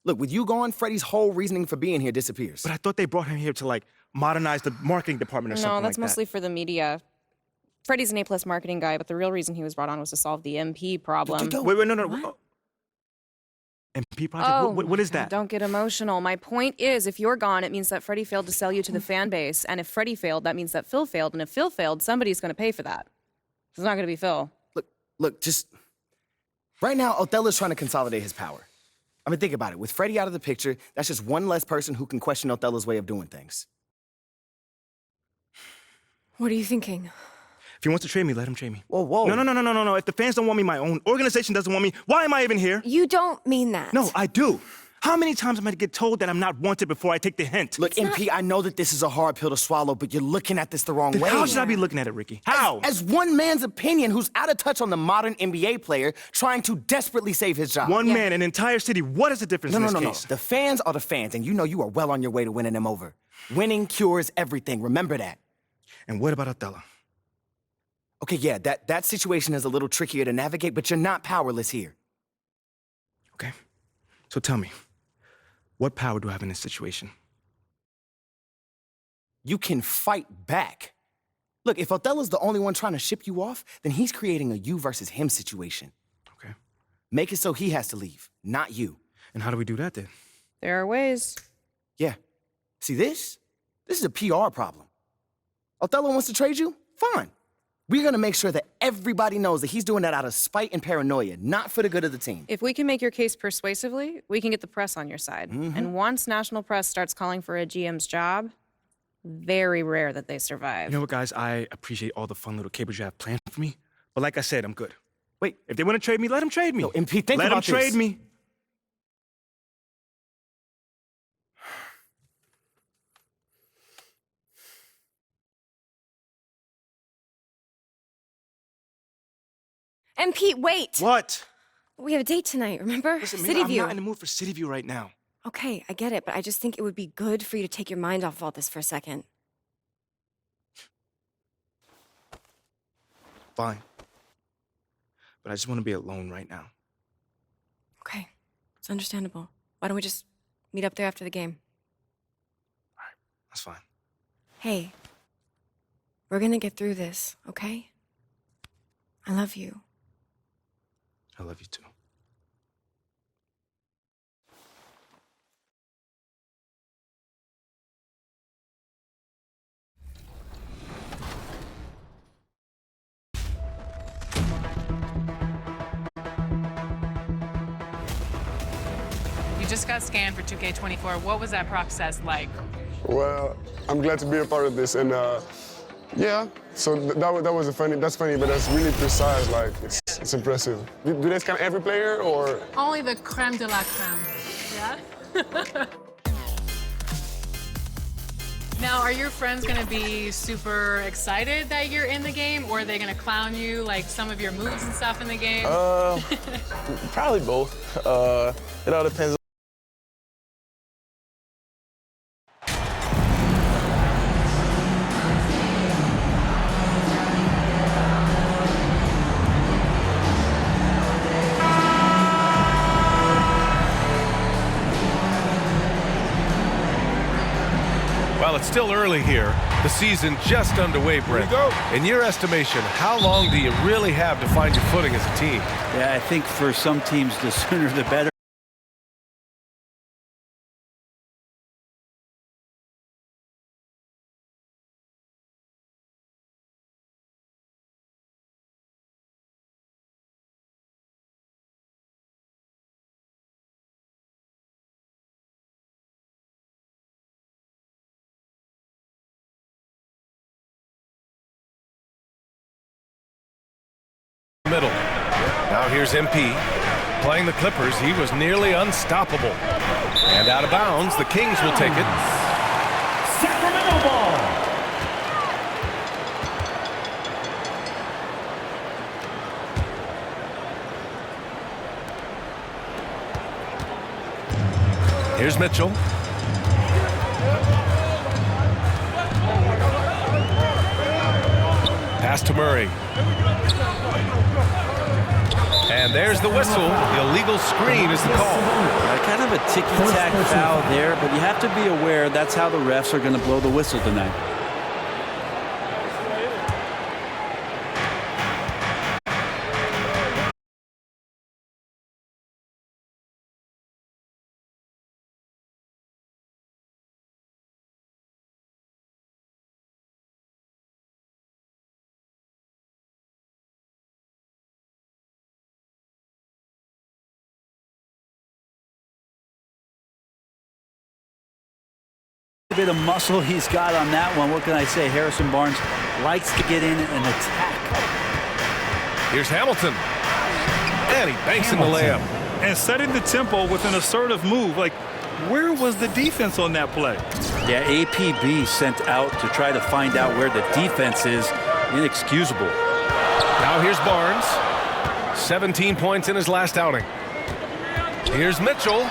Look, with you gone, Freddie's whole reasoning for being here disappears. But I thought they brought him here to, like, modernize the marketing department or something like that. No, that's mostly for the media. Freddie's an A-plus marketing guy, but the real reason he was brought on was to solve the MP problem. Wait, no. MP project? Oh, What is that? Don't get emotional. My point is, if you're gone, it means that Freddie failed to sell you to the fan base. And if Freddie failed, that means that Phil failed. And if Phil failed, somebody's going to pay for that. It's not going to be Phil. Look, just... Right now, Othello's trying to consolidate his power. I mean, think about it. With Freddie out of the picture, that's just one less person who can question Othello's way of doing things. What are you thinking? If he wants to trade me, let him trade me. Whoa. No. If the fans don't want me, my own organization doesn't want me, why am I even here? You don't mean that. No, I do. How many times am I to get told that I'm not wanted before I take the hint? Look, MP, I know that this is a hard pill to swallow, but you're looking at this the wrong way. How should I be looking at it, Ricky? How? As one man's opinion who's out of touch on the modern NBA player trying to desperately save his job. One man, an entire city. What is the difference in this case? No. The fans are the fans, and you know you are well on your way to winning them over. Winning cures everything. Remember that. And what about Othello? Okay, yeah, that situation is a little trickier to navigate, but you're not powerless here. Okay. So tell me, what power do I have in this situation? You can fight back. Look, if Othello's the only one trying to ship you off, then he's creating a you versus him situation. Okay. Make it so he has to leave, not you. And how do we do that then? There are ways. Yeah. See, this is a PR problem. Othello wants to trade you? Fine. We're gonna make sure that everybody knows that he's doing that out of spite and paranoia, not for the good of the team. If we can make your case persuasively, we can get the press on your side. And once national press starts calling for a GM's job, very rare that they survive. You know what, guys? I appreciate all the fun little capers you have planned for me. But like I said, I'm good. Wait. If they want to trade me, let them trade me. No, MP, think let about them trade me. MP, wait! What? We have a date tonight, remember? Listen, City I'm View. not in the mood for City View right now. Okay, I get it, but I just think it would be good for you to take your mind off all this for a second. Fine. But I just want to be alone right now. Okay, it's understandable. Why don't we just meet up there after the game? All right, that's fine. Hey, we're gonna get through this, okay? I love you. I love you too. You just got scanned for 2K24. What was that process like? Well, I'm glad to be a part of this, and yeah. So that's funny, but that's really precise. Like it's impressive. Do they scan every player or? Only the creme de la creme. Yeah. Now, are your friends going to be super excited that you're in the game, or are they going to clown you, like some of your moves and stuff in the game? Probably both. It all depends While it's still early here, the season just underway, Brent. In your estimation, how long do you really have to find your footing as a team? Yeah, I think for some teams, the sooner the better. Middle. Now here's MP. Playing the Clippers, he was nearly unstoppable. And out of bounds, the Kings will take it. Sacramento ball. Here's Mitchell. Pass to Murray. And there's the whistle. The illegal screen is the call. Kind of a ticky-tack foul there, but you have to be aware that's how the refs are going to blow the whistle tonight. Bit of muscle he's got on that one. What can I say? Harrison Barnes likes to get in and attack. Here's Hamilton. And he banks in the layup. And setting the tempo with an assertive move. Like, where was the defense on that play? Yeah, APB sent out to try to find out where the defense is. Inexcusable. Now here's Barnes. 17 points in his last outing. Here's Mitchell.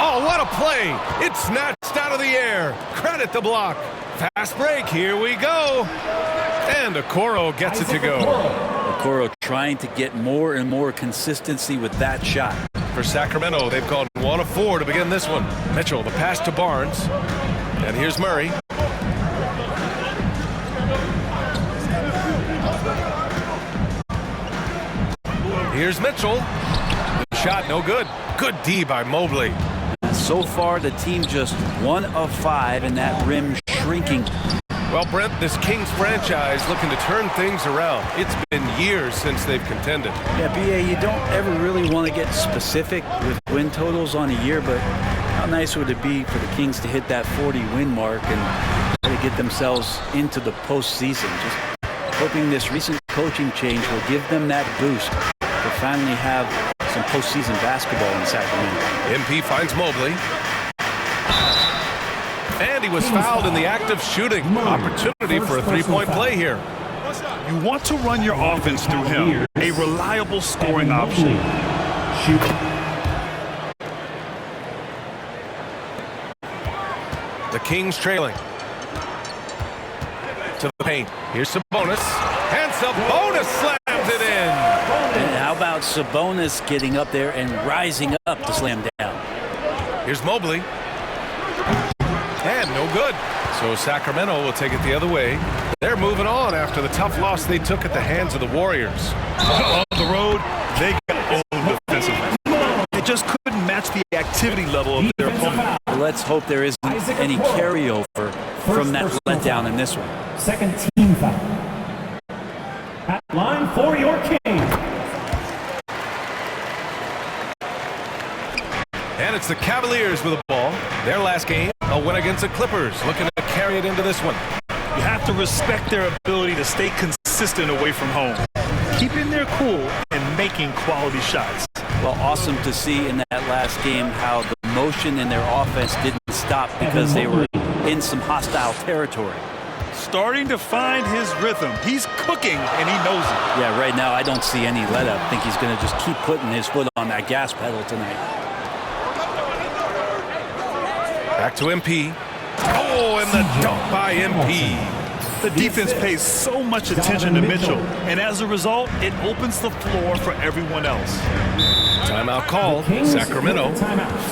Oh, what a play! It's snatched out of the air. Credit the block. Fast break. Here we go. And Okoro gets it to go. Okoro trying to get more and more consistency with that shot. For Sacramento, they've gone 1 of 4 to begin this one. Mitchell, the pass to Barnes. And here's Murray. Here's Mitchell. The shot no good. Good D by Mobley. So far, the team just 1 of 5, and that rim shrinking. Well, Brent, this Kings franchise looking to turn things around. It's been years since they've contended. Yeah, BA, you don't ever really want to get specific with win totals on a year, but how nice would it be for the Kings to hit that 40-win mark and try to get themselves into the postseason? Just hoping this recent coaching change will give them that boost to finally have some postseason basketball in Sacramento. MP finds Mobley. And he was fouled in the act of shooting. Opportunity for a three-point play here. You want to run your offense through him. A reliable scoring option. The Kings trailing. To the paint. Here's Sabonis. And Sabonis slams it in. And how about Sabonis getting up there and rising up to slam down? Here's Mobley. And no good. So Sacramento will take it the other way. They're moving on after the tough loss they took at the hands of the Warriors. On the road, they got owned defensively. They just couldn't match the activity level of their opponent. Let's hope there isn't any carryover from that letdown in this one. Second team foul. At line for your Kings. And it's the Cavaliers with the ball. Their last game, a win against the Clippers, looking to carry it into this one. You have to respect their ability to stay consistent away from home, keeping their cool and making quality shots. Well, awesome to see in that last game how the motion in their offense didn't stop because they were in some hostile territory. Starting to find his rhythm. He's cooking, and he knows it. Yeah, right now I don't see any let up. I think he's going to just keep putting his foot on that gas pedal tonight. Back to MP. Oh, and the dunk by MP. The defense pays so much attention to Mitchell, and as a result, it opens the floor for everyone else. Timeout called, Sacramento.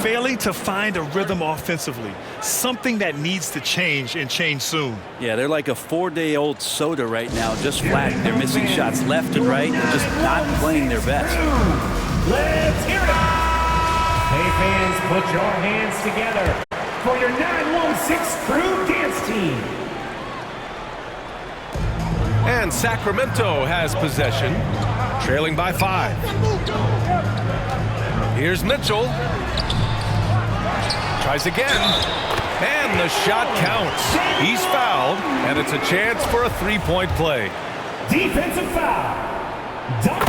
Failing to find a rhythm offensively, something that needs to change and change soon. Yeah, they're like a 4-day-old soda right now, just flat. They're missing shots left and right, and just not playing their best. Let's hear it! Hey fans, put your hands together for your 916 Crew Dance Team. And Sacramento has possession, trailing by 5. Here's Mitchell. Tries again. And the shot counts. He's fouled, and it's a chance for a three-point play. Defensive foul.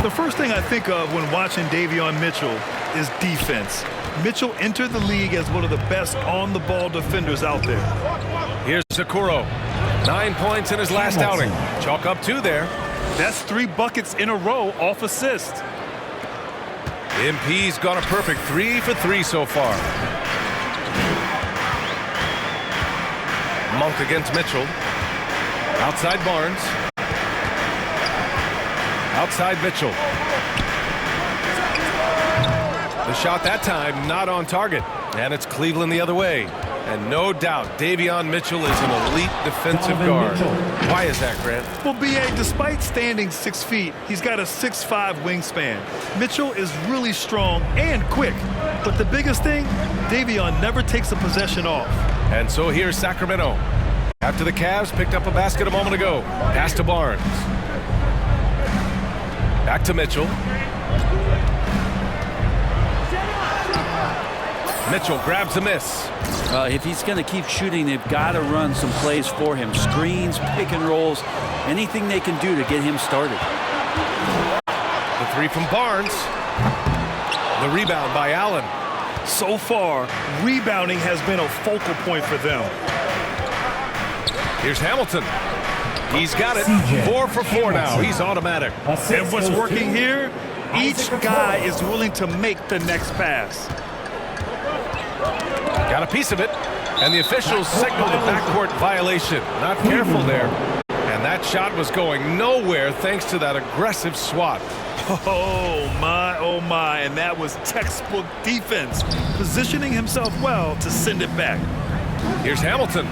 The first thing I think of when watching Davion Mitchell is defense. Mitchell entered the league as one of the best on-the-ball defenders out there. Here's Okoro. 9 points in his last outing. Chalk up 2 there. That's 3 buckets in a row off assist. MP's got a perfect 3 for 3 so far. Monk against Mitchell. Outside Barnes. Outside Mitchell. The shot that time not on target. And it's Cleveland the other way. And no doubt, Davion Mitchell is an elite defensive guard. Why is that, Grant? Well, B.A., despite standing 6 feet, he's got a 6'5" wingspan. Mitchell is really strong and quick. But the biggest thing, Davion never takes a possession off. And so here's Sacramento. After the Cavs picked up a basket a moment ago. Pass to Barnes. Back to Mitchell. Mitchell grabs a miss. If he's going to keep shooting, they've got to run some plays for him. Screens, pick and rolls, anything they can do to get him started. The 3 from Barnes. The rebound by Allen. So far, rebounding has been a focal point for them. Here's Hamilton. He's got it. 4 for 4 now. He's automatic. And what's working here? Each guy is willing to make the next pass. Got a piece of it, and the officials signaled a backcourt violation. Not careful there. And that shot was going nowhere thanks to that aggressive swat. Oh my, and that was textbook defense, positioning himself well to send it back. Here's Hamilton.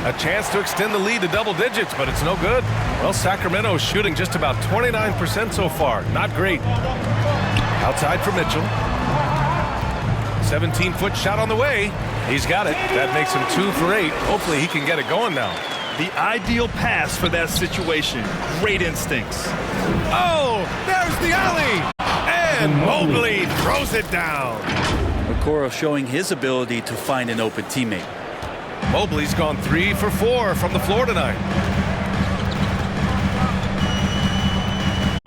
A chance to extend the lead to double digits, but it's no good. Well, Sacramento is shooting just about 29% so far. Not great. Outside for Mitchell. 17-foot shot on the way. He's got it. That makes him 2 for 8. Hopefully he can get it going now. The ideal pass for that situation. Great instincts. Oh, there's the alley. And Mobley throws it down. Okoro showing his ability to find an open teammate. Mobley's gone 3 for 4 from the floor tonight.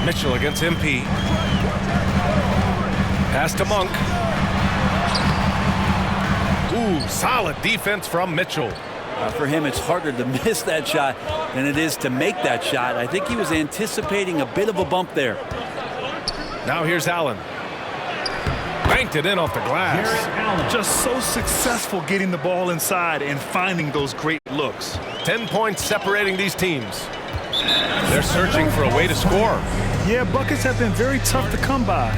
Mitchell against MP. Pass to Monk. Ooh, solid defense from Mitchell. For him, it's harder to miss that shot than it is to make that shot. I think he was anticipating a bit of a bump there. Now here's Allen. Banked it in off the glass. Just so successful getting the ball inside and finding those great looks. 10 points separating these teams. They're searching for a way to score. Yeah, buckets have been very tough to come by.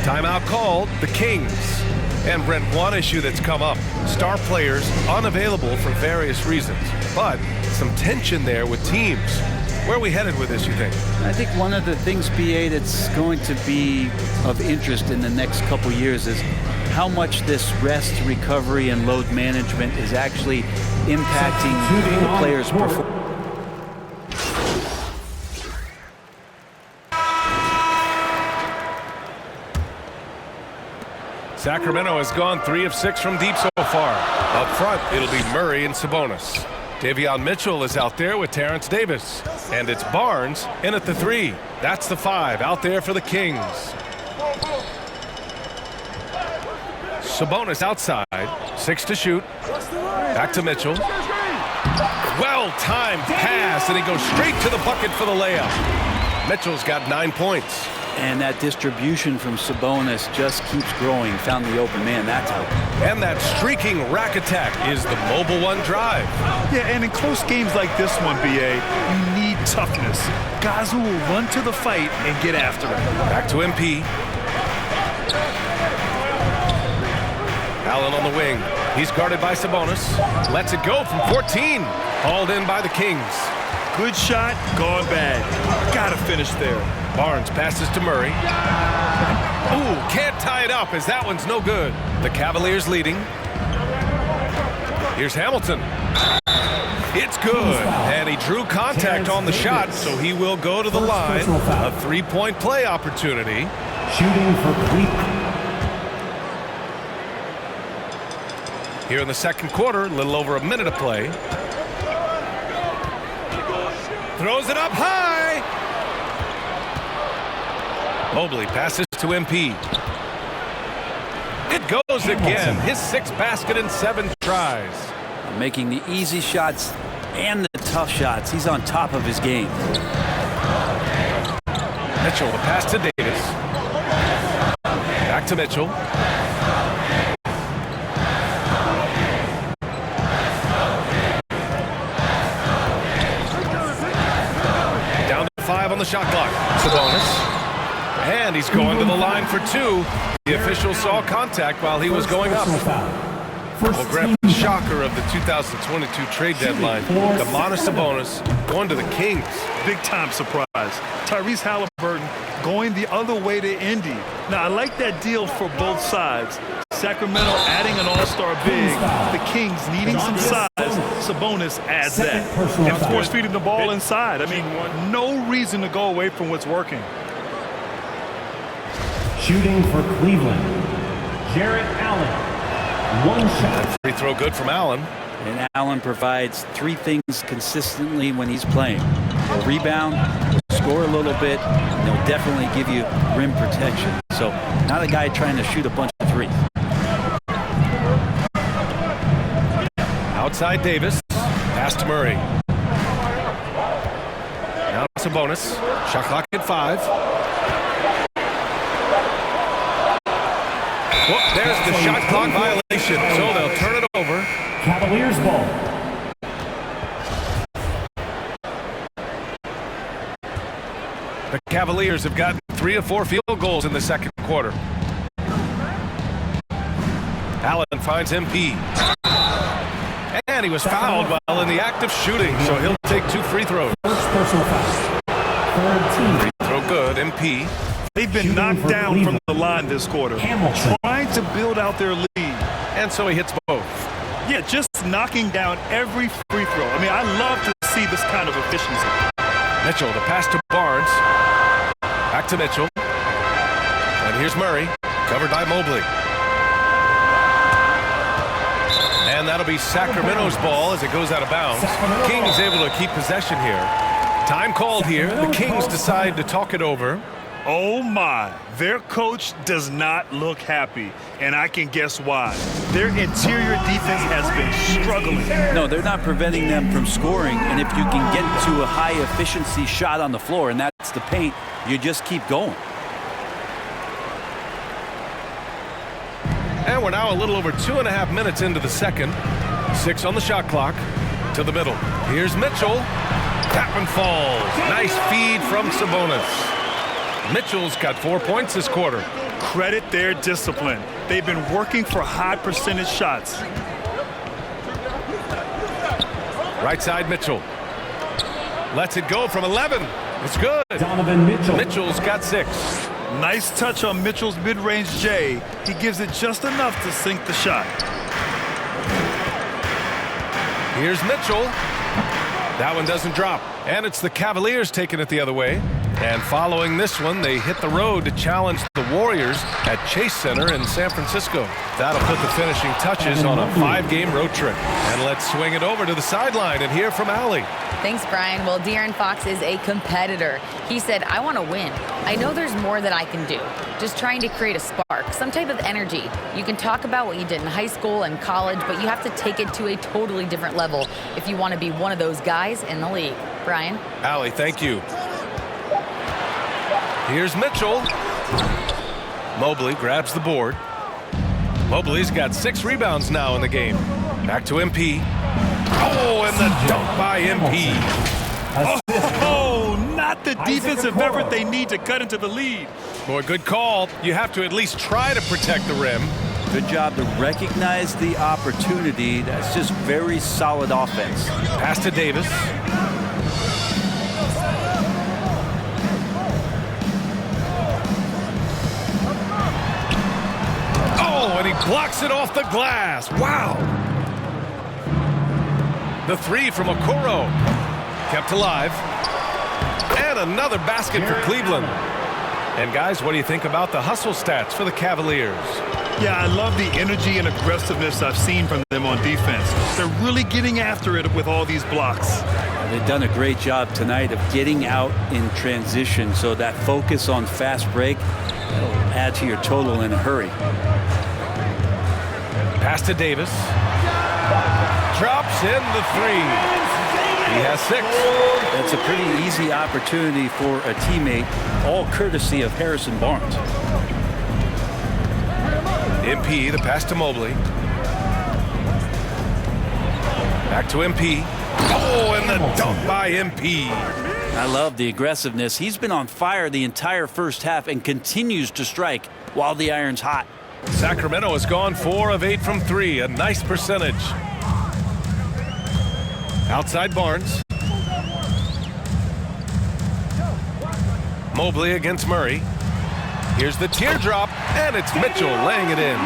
Timeout called, the Kings. And Brent, one issue that's come up, star players unavailable for various reasons, but some tension there with teams. Where are we headed with this, you think? I think one of the things, BA, that's going to be of interest in the next couple years is how much this rest, recovery, and load management is actually impacting the players' performance. Sacramento has gone 3 of 6 from deep so far. Up front, it'll be Murray and Sabonis. Davion Mitchell is out there with Terrence Davis. And it's Barnes in at the 3. That's the 5 out there for the Kings. Sabonis outside. 6 to shoot. Back to Mitchell. Well-timed pass, and he goes straight to the bucket for the layup. Mitchell's got 9 points. And that distribution from Sabonis just keeps growing. Found the open man. That's how. And that streaking rack attack is the Mobile One drive. Yeah, and in close games like this one, BA, you need toughness. Guys who will run to the fight and get after it. Back to MP. Allen on the wing. He's guarded by Sabonis. Lets it go from 14. Hauled in by the Kings. Good shot, gone bad. Gotta finish there. Barnes passes to Murray. Ooh, can't tie it up as that one's no good. The Cavaliers leading. Here's Hamilton. It's good. And he drew contact on the shot, so he will go to the line. A three-point play opportunity. Shooting for Cleveland. Here in the second quarter, a little over a minute of play. Throws it up high. Mobley passes to MP. It goes again. His 6th basket in 7 tries. Making the easy shots and the tough shots. He's on top of his game. Mitchell, the pass to Davis. Back to Mitchell. Down to 5 on the shot clock. Sabonis. And he's going to the line for 2. The official saw contact while he was going up. We'll grab the shocker of the 2022 trade deadline. Domantas Sabonis going to the Kings. Big time surprise. Tyrese Halliburton going the other way to Indy. Now, I like that deal for both sides. Sacramento adding an all-star big. The Kings needing some size. Sabonis adds that. And force feeding the ball inside. I mean, no reason to go away from what's working. Shooting for Cleveland, Jarrett Allen. 1 shot. Free throw good from Allen. And Allen provides 3 things consistently when he's playing. He'll rebound, he'll score a little bit, and he'll definitely give you rim protection. So not a guy trying to shoot a bunch of threes. Outside Davis. Pass to Murray. Now Sabonis. Shot clock at 5. Well, there's the shot clock violation, so they'll turn it over. Cavaliers ball. The Cavaliers have gotten 3 of 4 field goals in the second quarter. Allen finds MP. And he was fouled while in the act of shooting, so he'll take 2 free throws. First personal foul. Third team. Free throw good, MP. They've been knocked down from the line this quarter. Hamilton. Trying to build out their lead. And so he hits both. Yeah, just knocking down every free throw. I mean, I love to see this kind of efficiency. Mitchell, the pass to Barnes. Back to Mitchell. And here's Murray, covered by Mobley. And that'll be Sacramento's ball as it goes out of bounds. Kings able to keep possession here. Time called here. The Kings decide to talk it over. Oh my, their coach does not look happy, and I can guess why. Their interior defense has been struggling. No, they're not preventing them from scoring, and if you can get to a high efficiency shot on the floor, and that's the paint, you just keep going. And we're now a little over 2.5 minutes into the second. 6 on the shot clock. To the middle. Here's Mitchell. That one falls. Nice feed from Sabonis. Mitchell's got 4 points this quarter. Credit their discipline. They've been working for high percentage shots. Right side Mitchell. Lets it go from 11. It's good. Donovan Mitchell. Mitchell's got 6. Nice touch on Mitchell's mid-range J. He gives it just enough to sink the shot. Here's Mitchell. That one doesn't drop. And it's the Cavaliers taking it the other way. And following this one, they hit the road to challenge the Warriors at Chase Center in San Francisco. That'll put the finishing touches on a 5-game road trip. And let's swing it over to the sideline and hear from Allie. Thanks, Brian. Well, De'Aaron Fox is a competitor. He said, I want to win. I know there's more that I can do. Just trying to create a spark, some type of energy. You can talk about what you did in high school and college, but you have to take it to a totally different level if you want to be one of those guys in the league. Brian? Allie, thank you. Here's Mitchell. Mobley grabs the board. Mobley's got 6 rebounds now in the game. Back to MP. Oh, and the dunk by MP. Oh, not the defensive effort they need to cut into the lead. Boy, good call. You have to at least try to protect the rim. Good job to recognize the opportunity. That's just very solid offense. Pass to Davis. Oh, and he blocks it off the glass. Wow. The 3 from Okoro. Kept alive. And another basket for Cleveland. And guys, what do you think about the hustle stats for the Cavaliers? Yeah, I love the energy and aggressiveness I've seen from them on defense. They're really getting after it with all these blocks. They've done a great job tonight of getting out in transition, so that focus on fast break will add to your total in a hurry. Pass to Davis. Drops in the 3. He has 6. That's a pretty easy opportunity for a teammate, all courtesy of Harrison Barnes. MP, the pass to Mobley. Back to MP. Oh, and the dunk by MP. I love the aggressiveness. He's been on fire the entire first half and continues to strike while the iron's hot. Sacramento has gone 4 of 8 from 3, a nice percentage. Outside Barnes. Mobley against Murray. Here's the teardrop, and it's Mitchell laying it in.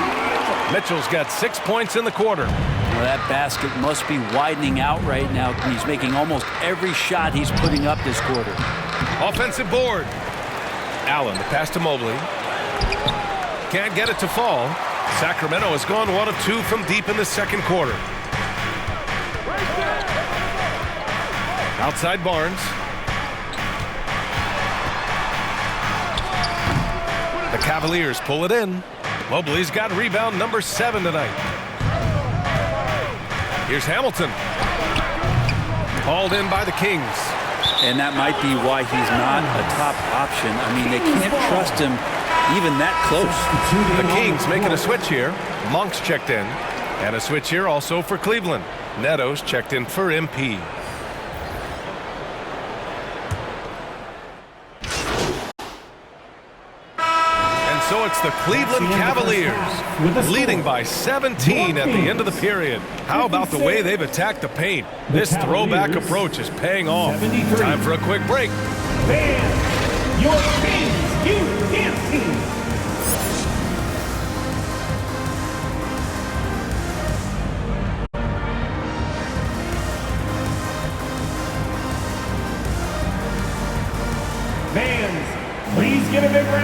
Mitchell's got 6 points in the quarter. Well, that basket must be widening out right now. He's making almost every shot he's putting up this quarter. Offensive board. Allen, the pass to Mobley. Can't get it to fall. Sacramento has gone 1 of 2 from deep in the second quarter. Outside Barnes. The Cavaliers pull it in. Mobley's got rebound number 7 tonight. Here's Hamilton. Hauled in by the Kings. And that might be why he's not a top option. I mean, they can't trust him even that close. The Kings making a switch here. Monk's checked in. And a switch here also for Cleveland. Neto's checked in for MP. So it's the Cleveland Cavaliers leading by 17 at the end of the period. How about the way they've attacked the paint? This throwback approach is paying off. Time for a quick break. Fans, your Kings Youth Dance Team.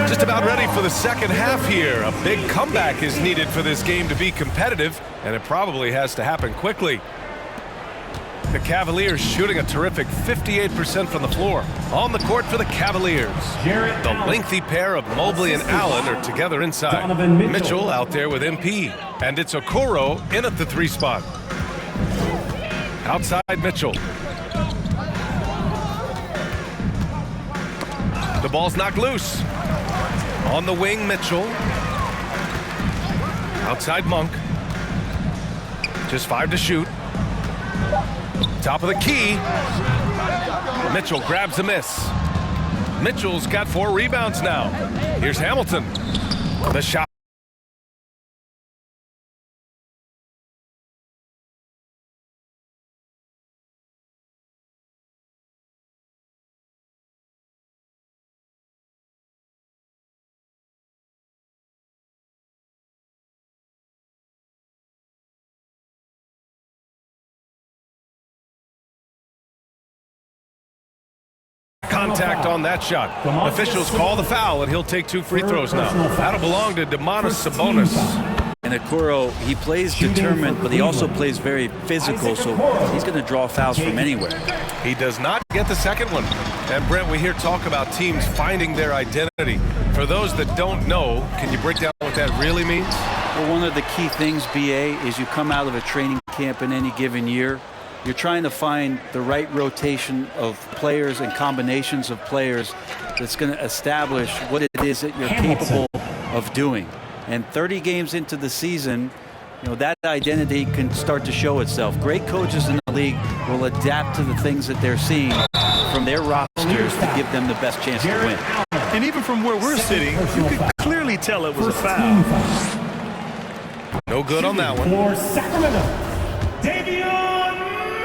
Just about ready for the second half here. A big comeback is needed for this game to be competitive, and it probably has to happen quickly. The Cavaliers shooting a terrific 58% from the floor. On the court for the Cavaliers. The lengthy pair of Mobley and Allen are together inside. Mitchell out there with MP. And it's Okoro in at the 3 spot. Outside Mitchell. The ball's knocked loose. On the wing, Mitchell. Outside Monk. Just 5 to shoot. Top of the key. Mitchell grabs a miss. Mitchell's got 4 rebounds now. Here's Hamilton. The shot. Contact on that shot. Officials call the foul, and he'll take 2 free throws now. That'll belong to Domantas Sabonis. And Okoro, he plays determined, but he also plays very physical, so he's going to draw fouls from anywhere. He does not get the second one. And Brent, we hear talk about teams finding their identity. For those that don't know, can you break down what that really means? Well, one of the key things, BA, is you come out of a training camp in any given year, You're trying to find the right rotation of players and combinations of players that's going to establish what it is that you're capable of doing. And 30 games into the season, that identity can start to show itself. Great coaches in the league will adapt to the things that they're seeing from their rosters to give them the best chance to win. And even from where we're sitting, you could clearly tell it was a foul. No good on that one. For Sacramento, Davion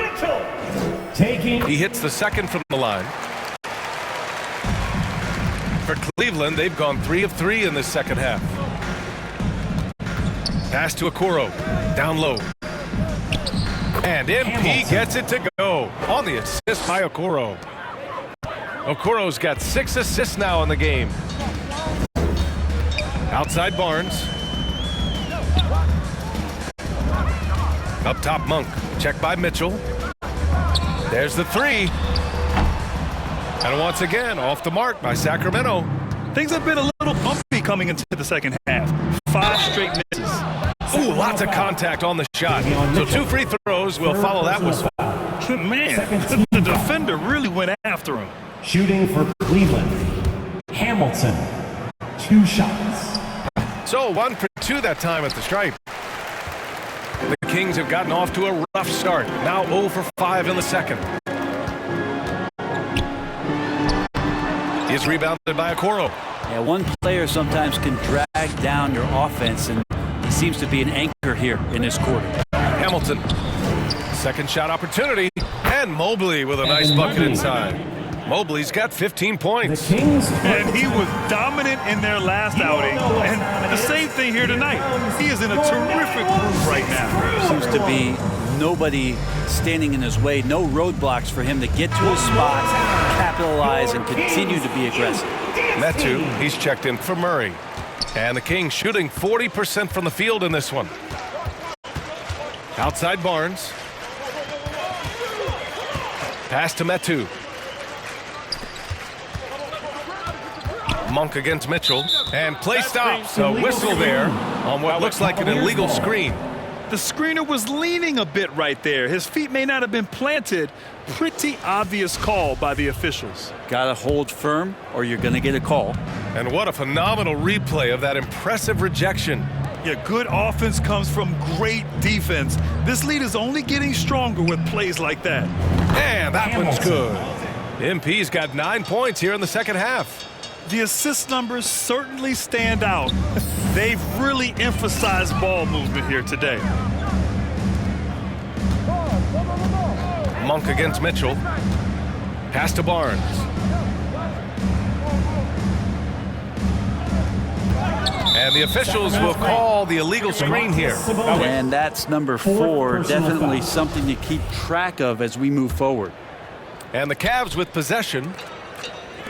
Mitchell. He hits the second from the line. For Cleveland, they've gone 3 of 3 in this second half. Pass to Okoro, down low. And MP gets it to go on the assist by Okoro. Okoro's got 6 assists now in the game. Outside Barnes. Up top Monk, checked by Mitchell. There's the 3. And once again, off the mark by Sacramento. Things have been a little bumpy coming into the second half. 5 straight misses. Ooh, lots of contact on the shot. So 2 free throws will follow that whistle. Man, the defender really went after him. Shooting for Cleveland, Hamilton. 2 shots. So 1 for 2 that time at the stripe. The Kings have gotten off to a rough start. Now 0 for 5 in the second. He's rebounded by Okoro. Yeah, one player sometimes can drag down your offense, and he seems to be an anchor here in this quarter. Hamilton, second shot opportunity, and Mobley with a nice bucket inside. Mobley's got 15 points. And he was dominant in their last outing. And the same thing here tonight. He is in a terrific groove right now. Seems to be nobody standing in his way, no roadblocks for him to get to his spot, capitalize, and continue to be aggressive. Metu, he's checked in for Murray. And the Kings shooting 40% from the field in this one. Outside Barnes. Pass to Metu. Monk against Mitchell. And play stops. A whistle there on what looks like an illegal screen. The screener was leaning a bit right there. His feet may not have been planted. Pretty obvious call by the officials. Gotta hold firm or you're gonna get a call. And what a phenomenal replay of that impressive rejection. Yeah, good offense comes from great defense. This lead is only getting stronger with plays like that. And that one's good. MP's got 9 points here in the second half. The assist numbers certainly stand out. They've really emphasized ball movement here today. Monk against Mitchell. Pass to Barnes. And the officials will call the illegal screen here. And that's number 4, definitely something to keep track of as we move forward. And the Cavs with possession.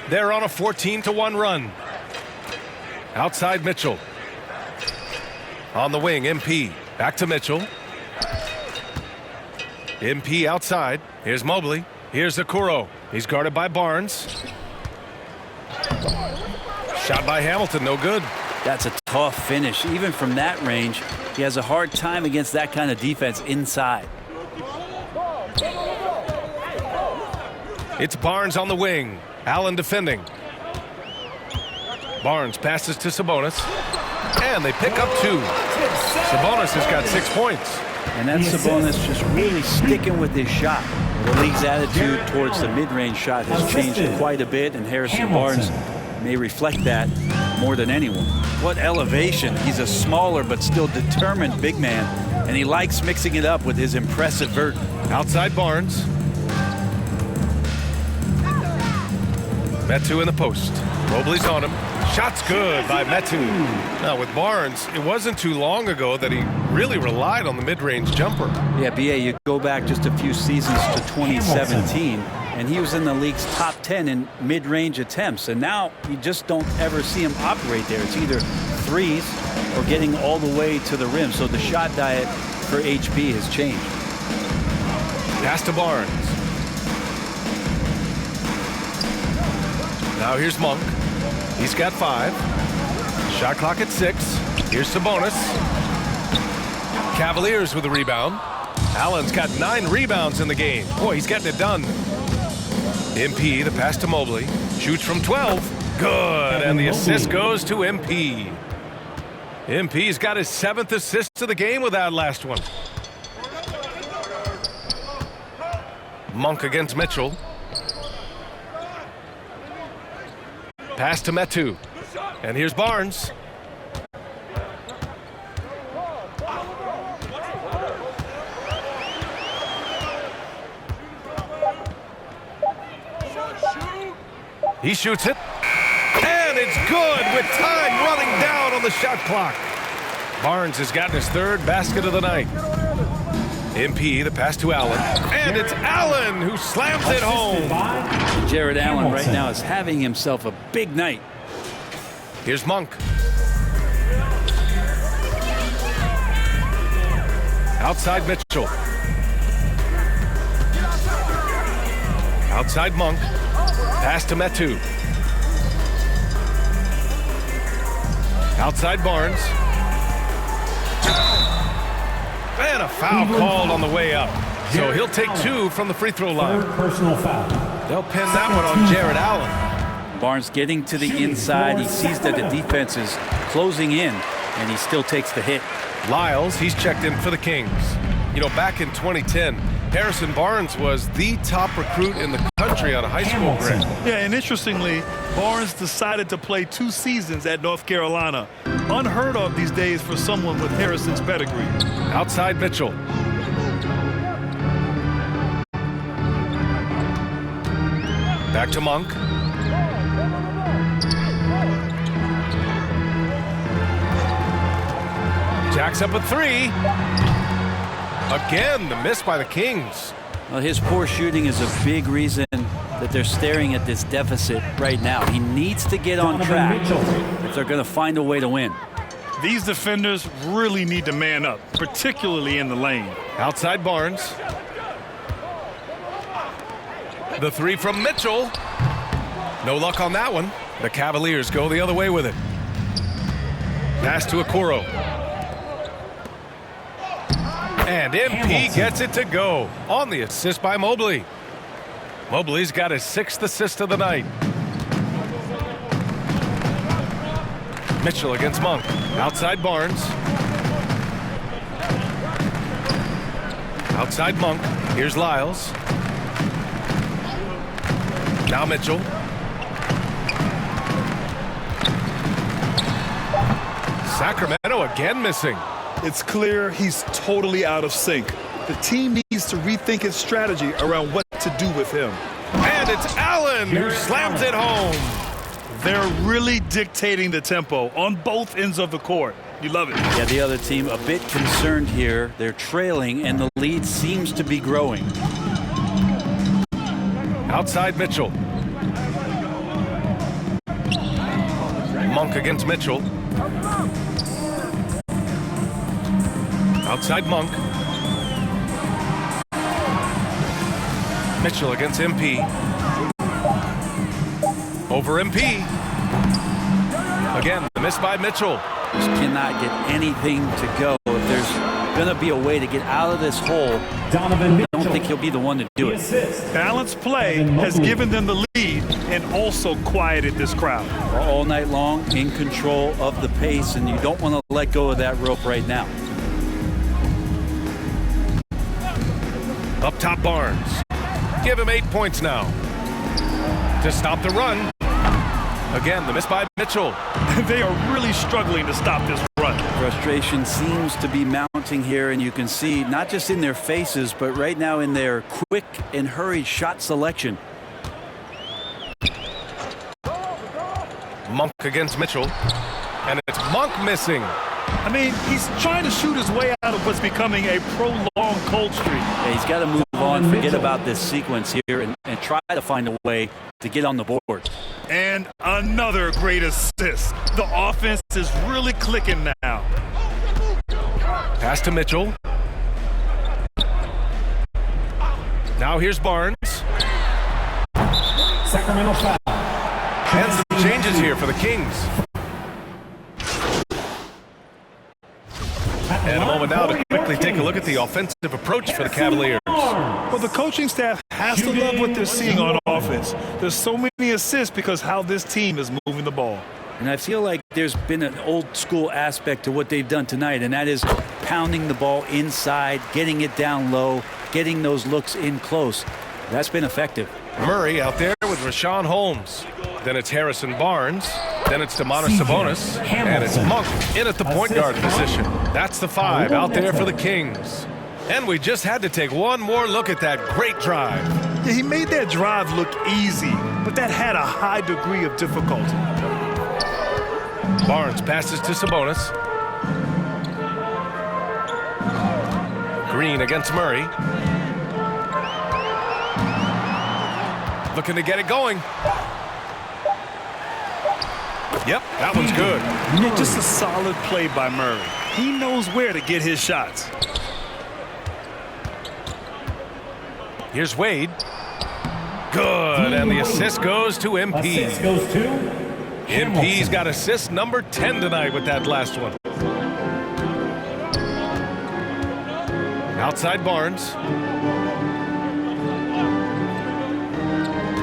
They're on a 14-1 run. Outside Mitchell. On the wing, MP. Back to Mitchell. MP outside. Here's Mobley. Here's Okoro. He's guarded by Barnes. Shot by Hamilton, no good. That's a tough finish. Even from that range, he has a hard time against that kind of defense inside. It's Barnes on the wing. Allen defending. Barnes passes to Sabonis. And they pick up 2. Sabonis has got 6 points. And that's Sabonis just really sticking with his shot. The league's attitude towards the mid-range shot has changed quite a bit, and Harrison Barnes may reflect that more than anyone. What elevation. He's a smaller but still determined big man, and he likes mixing it up with his impressive vert. Outside Barnes. Metu in the post. Mobley's on him. Shot's good by Metu. Now with Barnes, it wasn't too long ago that he really relied on the mid-range jumper. Yeah, B.A., you go back just a few seasons to 2017, and he was in the league's top 10 in mid-range attempts, and now you just don't ever see him operate there. It's either threes or getting all the way to the rim, so the shot diet for HB has changed. Pass to Barnes. Now here's Monk. He's got 5. Shot clock at 6. Here's Sabonis. Cavaliers with a rebound. Allen's got 9 rebounds in the game. Boy, he's getting it done. MP, the pass to Mobley. Shoots from 12. Good. And the assist goes to MP. MP's got his 7th assist of the game with that last one. Monk against Mitchell. Pass to Metu. And here's Barnes. He shoots it. And it's good with time running down on the shot clock. Barnes has gotten his 3rd basket of the night. MP, the pass to Allen. And it's Allen who slams it home. Jared Allen right now is having himself a big night. Here's Monk. Outside Mitchell. Outside Monk. Pass to Metu. Outside Barnes. And a foul called on the way up. So he'll take 2 from the free throw line. Personal foul. They'll pin that one on Jared Allen. Barnes getting to the inside. He sees that the defense is closing in, and he still takes the hit. Lyles, he's checked in for the Kings. You know, back in 2010, Harrison Barnes was the top recruit in the country on a high school grade. Yeah, and interestingly, Barnes decided to play 2 seasons at North Carolina. Unheard of these days for someone with Harrison's pedigree. Outside Mitchell. Back to Monk. Jacks up a 3. Again, the miss by the Kings. Well, his poor shooting is a big reason that they're staring at this deficit right now. He needs to get on track if they're going to find a way to win. These defenders really need to man up, particularly in the lane. Outside Barnes. The 3 from Mitchell. No luck on that one. The Cavaliers go the other way with it. Pass to Okoro. And MP gets it to go on the assist by Mobley. Mobley's got his 6th assist of the night. Mitchell against Monk. Outside Barnes. Outside Monk. Here's Lyles. Now Mitchell. Sacramento again missing. It's clear he's totally out of sync. The team needs to rethink its strategy around what to do with him. And it's Allen who slams it home. They're really dictating the tempo on both ends of the court. You love it. Yeah, the other team a bit concerned here. They're trailing, and the lead seems to be growing. Outside Mitchell. Monk against Mitchell. Outside Monk. Mitchell against MP. Over MP. Again, the miss by Mitchell. Just cannot get anything to go. If there's going to be a way to get out of this hole, I don't think he'll be the one to do it. Balanced play has given them the lead and also quieted this crowd. All night long, in control of the pace, and you don't want to let go of that rope right now. Up top Barnes. Give him 8 points now. To stop the run. Again, the miss by Mitchell. They are really struggling to stop this run. Frustration seems to be mounting here, and you can see not just in their faces, but right now in their quick and hurried shot selection. Monk against Mitchell. And it's Monk missing. I mean, he's trying to shoot his way out of what's becoming a prolonged cold streak. Yeah, he's got to move on, forget about this sequence here, and try to find a way to get on the board. And another great assist. The offense is really clicking now. Pass to Mitchell. Now here's Barnes. Sacramento foul. And some changes here for the Kings. And a moment now to quickly quickly take a look at the offensive approach for the Cavaliers. Well, the coaching staff has to love what they're seeing on offense. There's so many assists because how this team is moving the ball. And I feel like there's been an old school aspect to what they've done tonight, and that is pounding the ball inside, getting it down low, getting those looks in close. That's been effective. Murray out there with Rashawn Holmes. Then it's Harrison Barnes. Then it's Domantas Sabonis. And it's Monk in at the point guard position. That's the 5 out there for the Kings. And we just had to take one more look at that great drive. Yeah, he made that drive look easy, but that had a high degree of difficulty. Barnes passes to Sabonis. Green against Murray. Looking to get it going. Yep, that one's good. Yeah, just a solid play by Murray. He knows where to get his shots. Here's Wade. Good, and the assist goes to MP. Assist goes to MP's got assist number 10 tonight with that last one. Outside Barnes.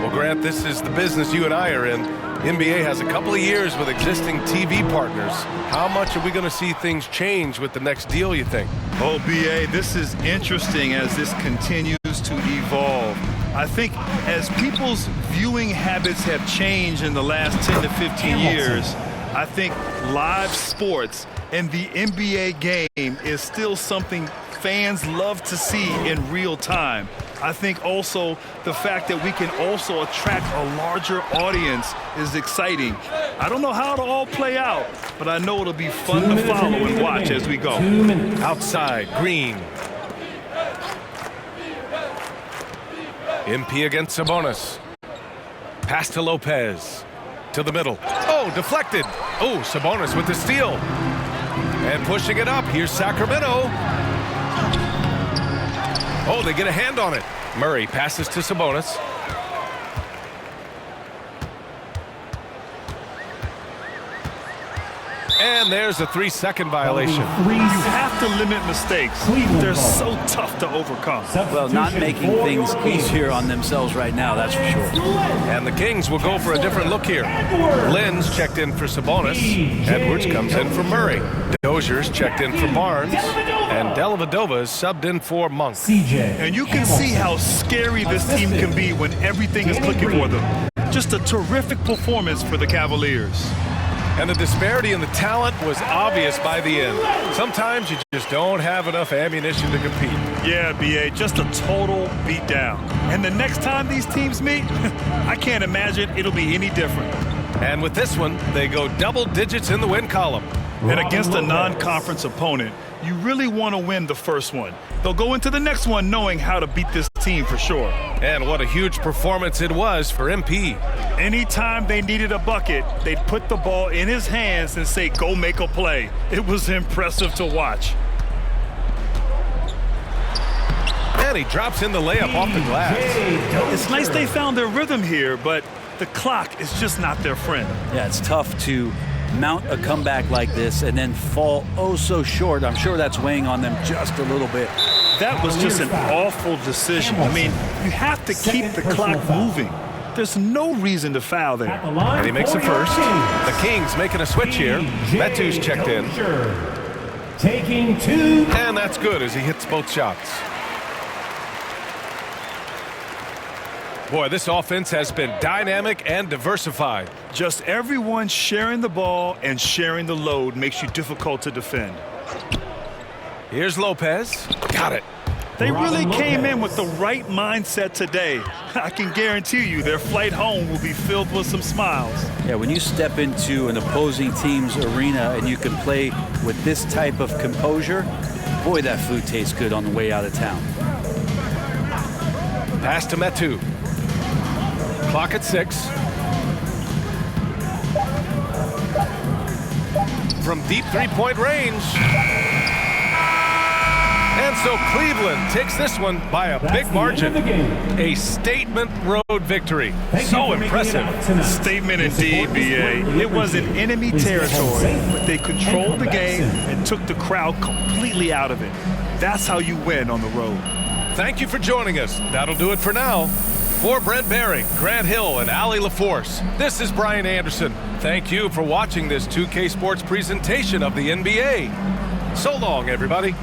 Well, Grant, this is the business you and I are in. NBA has a couple of years with existing TV partners. How much are we going to see things change with the next deal, you think? Oh, BA, this is interesting as this continues to evolve. I think as people's viewing habits have changed in the last 10 to 15 years, I think live sports and the NBA game is still something fans love to see in real time. I think also the fact that we can also attract a larger audience is exciting. I don't know how it'll all play out, but I know it'll be fun to follow and watch as we go. Outside, Green. MP against Sabonis. Pass to Lopez. To the middle. Oh, deflected. Oh, Sabonis with the steal. And pushing it up. Here's Sacramento. Oh, they get a hand on it. Murray passes to Sabonis. And there's a 3-second violation. You have to limit mistakes. They're so tough to overcome. Well, not making things easier on themselves right now, that's for sure. And the Kings will go for a different look here. Lynn's checked in for Sabonis. Edwards comes in for Murray. Dozier's checked in for Barnes. And Dellavedova is subbed in for Monk. And you can see how scary this team can be when everything is clicking for them. Just a terrific performance for the Cavaliers. And the disparity in the talent was obvious by the end. Sometimes you just don't have enough ammunition to compete. Yeah, BA, just a total beatdown. And the next time these teams meet, I can't imagine it'll be any different. And with this one, they go double digits in the win column. And against a non-conference opponent, you really want to win the first one. They'll go into the next one knowing how to beat this team for sure. And what a huge performance it was for MP. Anytime they needed a bucket, they'd put the ball in his hands and say, go make a play. It was impressive to watch. And he drops in the layup off the glass. It's nice they found their rhythm here, but the clock is just not their friend. Yeah, it's tough to mount a comeback like this and then fall oh so short. I'm sure that's weighing on them just a little bit. That was just an awful decision. I mean, you have to keep the clock moving. There's no reason to foul there. And he makes the first. The Kings making a switch here. Metu's checked in. Taking 2. And that's good as he hits both shots. Boy, this offense has been dynamic and diversified. Just everyone sharing the ball and sharing the load makes you difficult to defend. Here's Lopez. Got it. They really came in with the right mindset today. I can guarantee you their flight home will be filled with some smiles. Yeah, when you step into an opposing team's arena and you can play with this type of composure, boy, that food tastes good on the way out of town. Pass to Metu. Clock at 6. From deep three-point range. And so Cleveland takes this one by a big margin. A statement road victory. So impressive. Statement indeed, BA. It was in enemy territory, but they controlled the game and took the crowd completely out of it. That's how you win on the road. Thank you for joining us. That'll do it for now. For Brent Baring, Grant Hill, and Allie LaForce, this is Brian Anderson. Thank you for watching this 2K Sports presentation of the NBA. So long, everybody.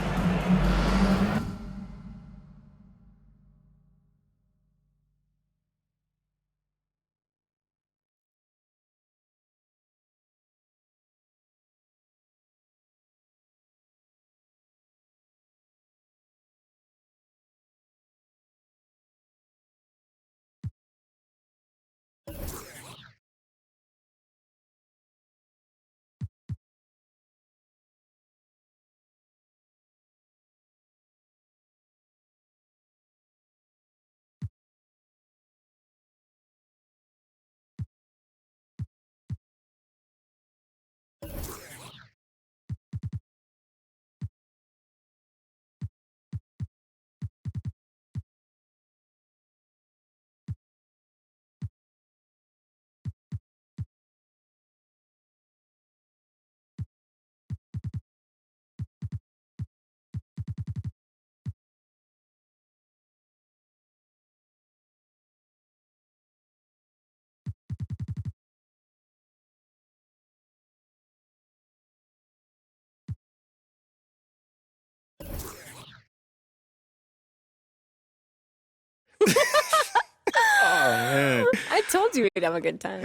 Oh, man. I told you we'd have a good time.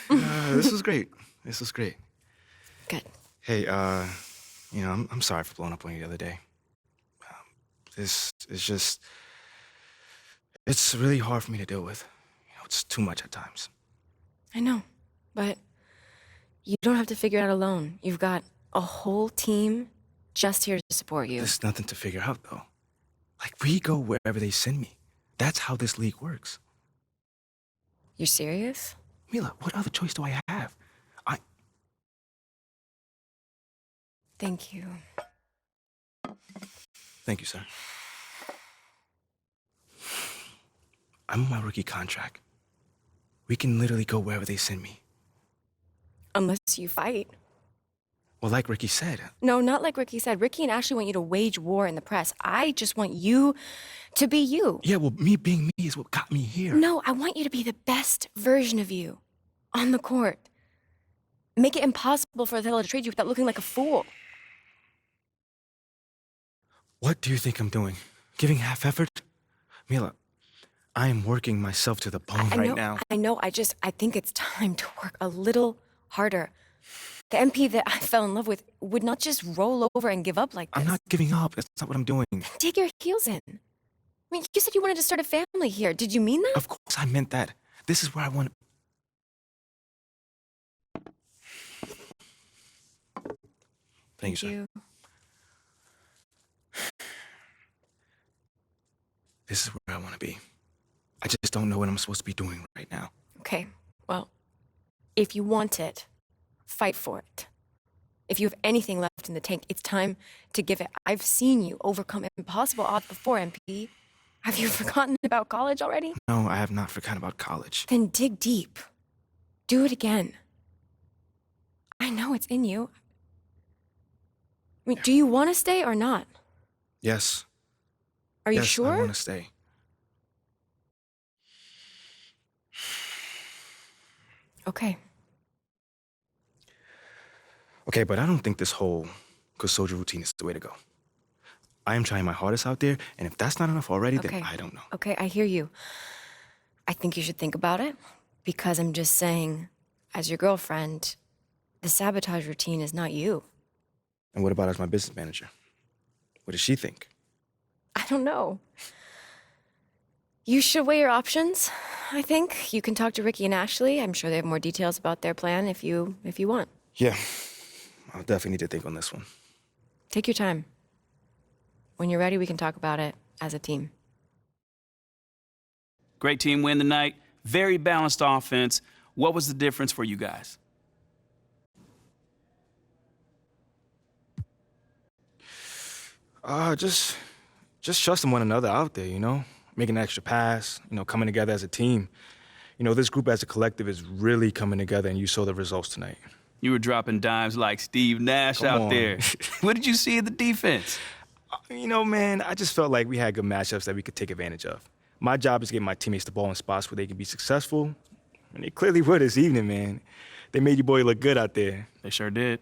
This was great. This was great. Good. Hey, I'm sorry for blowing up on you the other day. This is just, it's really hard for me to deal with. It's too much at times. I know, but you don't have to figure it out alone. You've got a whole team just here to support you. There's nothing to figure out, though. Like, we go wherever they send me. That's how this league works. You're serious? Mila, what other choice do I have? Thank you. Thank you, sir. I'm on my rookie contract. We can literally go wherever they send me. Unless you fight. Well, like Ricky said. No, not like Ricky said. Ricky and Ashley want you to wage war in the press. I just want you to be you. Yeah, well, me being me is what got me here. No, I want you to be the best version of you on the court. Make it impossible for Othello to trade you without looking like a fool. What do you think I'm doing? Giving half effort? Mila, I am working myself to the bone right now. I know. I think it's time to work a little harder. The MP that I fell in love with would not just roll over and give up like this. I'm not giving up. That's not what I'm doing. Dig your heels in. I mean, you said you wanted to start a family here. Did you mean that? Of course I meant that. This is where I want to... Thank you, sir. This is where I want to be. I just don't know what I'm supposed to be doing right now. Okay, well, if you want it, fight for it. If you have anything left in the tank, it's time to give it. I've seen you overcome impossible odds before, MP. Have you forgotten about college already? No, I have not forgotten about college. Then dig deep. Do it again. I know it's in you. I mean, do you want to stay or not? Yes. Are you yes, sure? I want to stay. Okay. Okay, but I don't think this whole Kusoja routine is the way to go. I am trying my hardest out there, and if that's not enough already, then I don't know. Okay, I hear you. I think you should think about it, because I'm just saying, as your girlfriend, the sabotage routine is not you. And what about as my business manager? What does she think? I don't know. You should weigh your options, I think. You can talk to Ricky and Ashley. I'm sure they have more details about their plan if you want. Yeah, I'll definitely need to think on this one. Take your time. When you're ready, we can talk about it as a team. Great team win tonight. Very balanced offense. What was the difference for you guys? Just trusting one another out there, making an extra pass, coming together as a team. This group as a collective is really coming together, and you saw the results tonight. You were dropping dimes like Steve Nash out there. What did you see in the defense? You know, man, I just felt like we had good matchups that we could take advantage of. My job is to get my teammates the ball in spots where they can be successful, and they clearly were this evening, man. They made your boy look good out there. They sure did.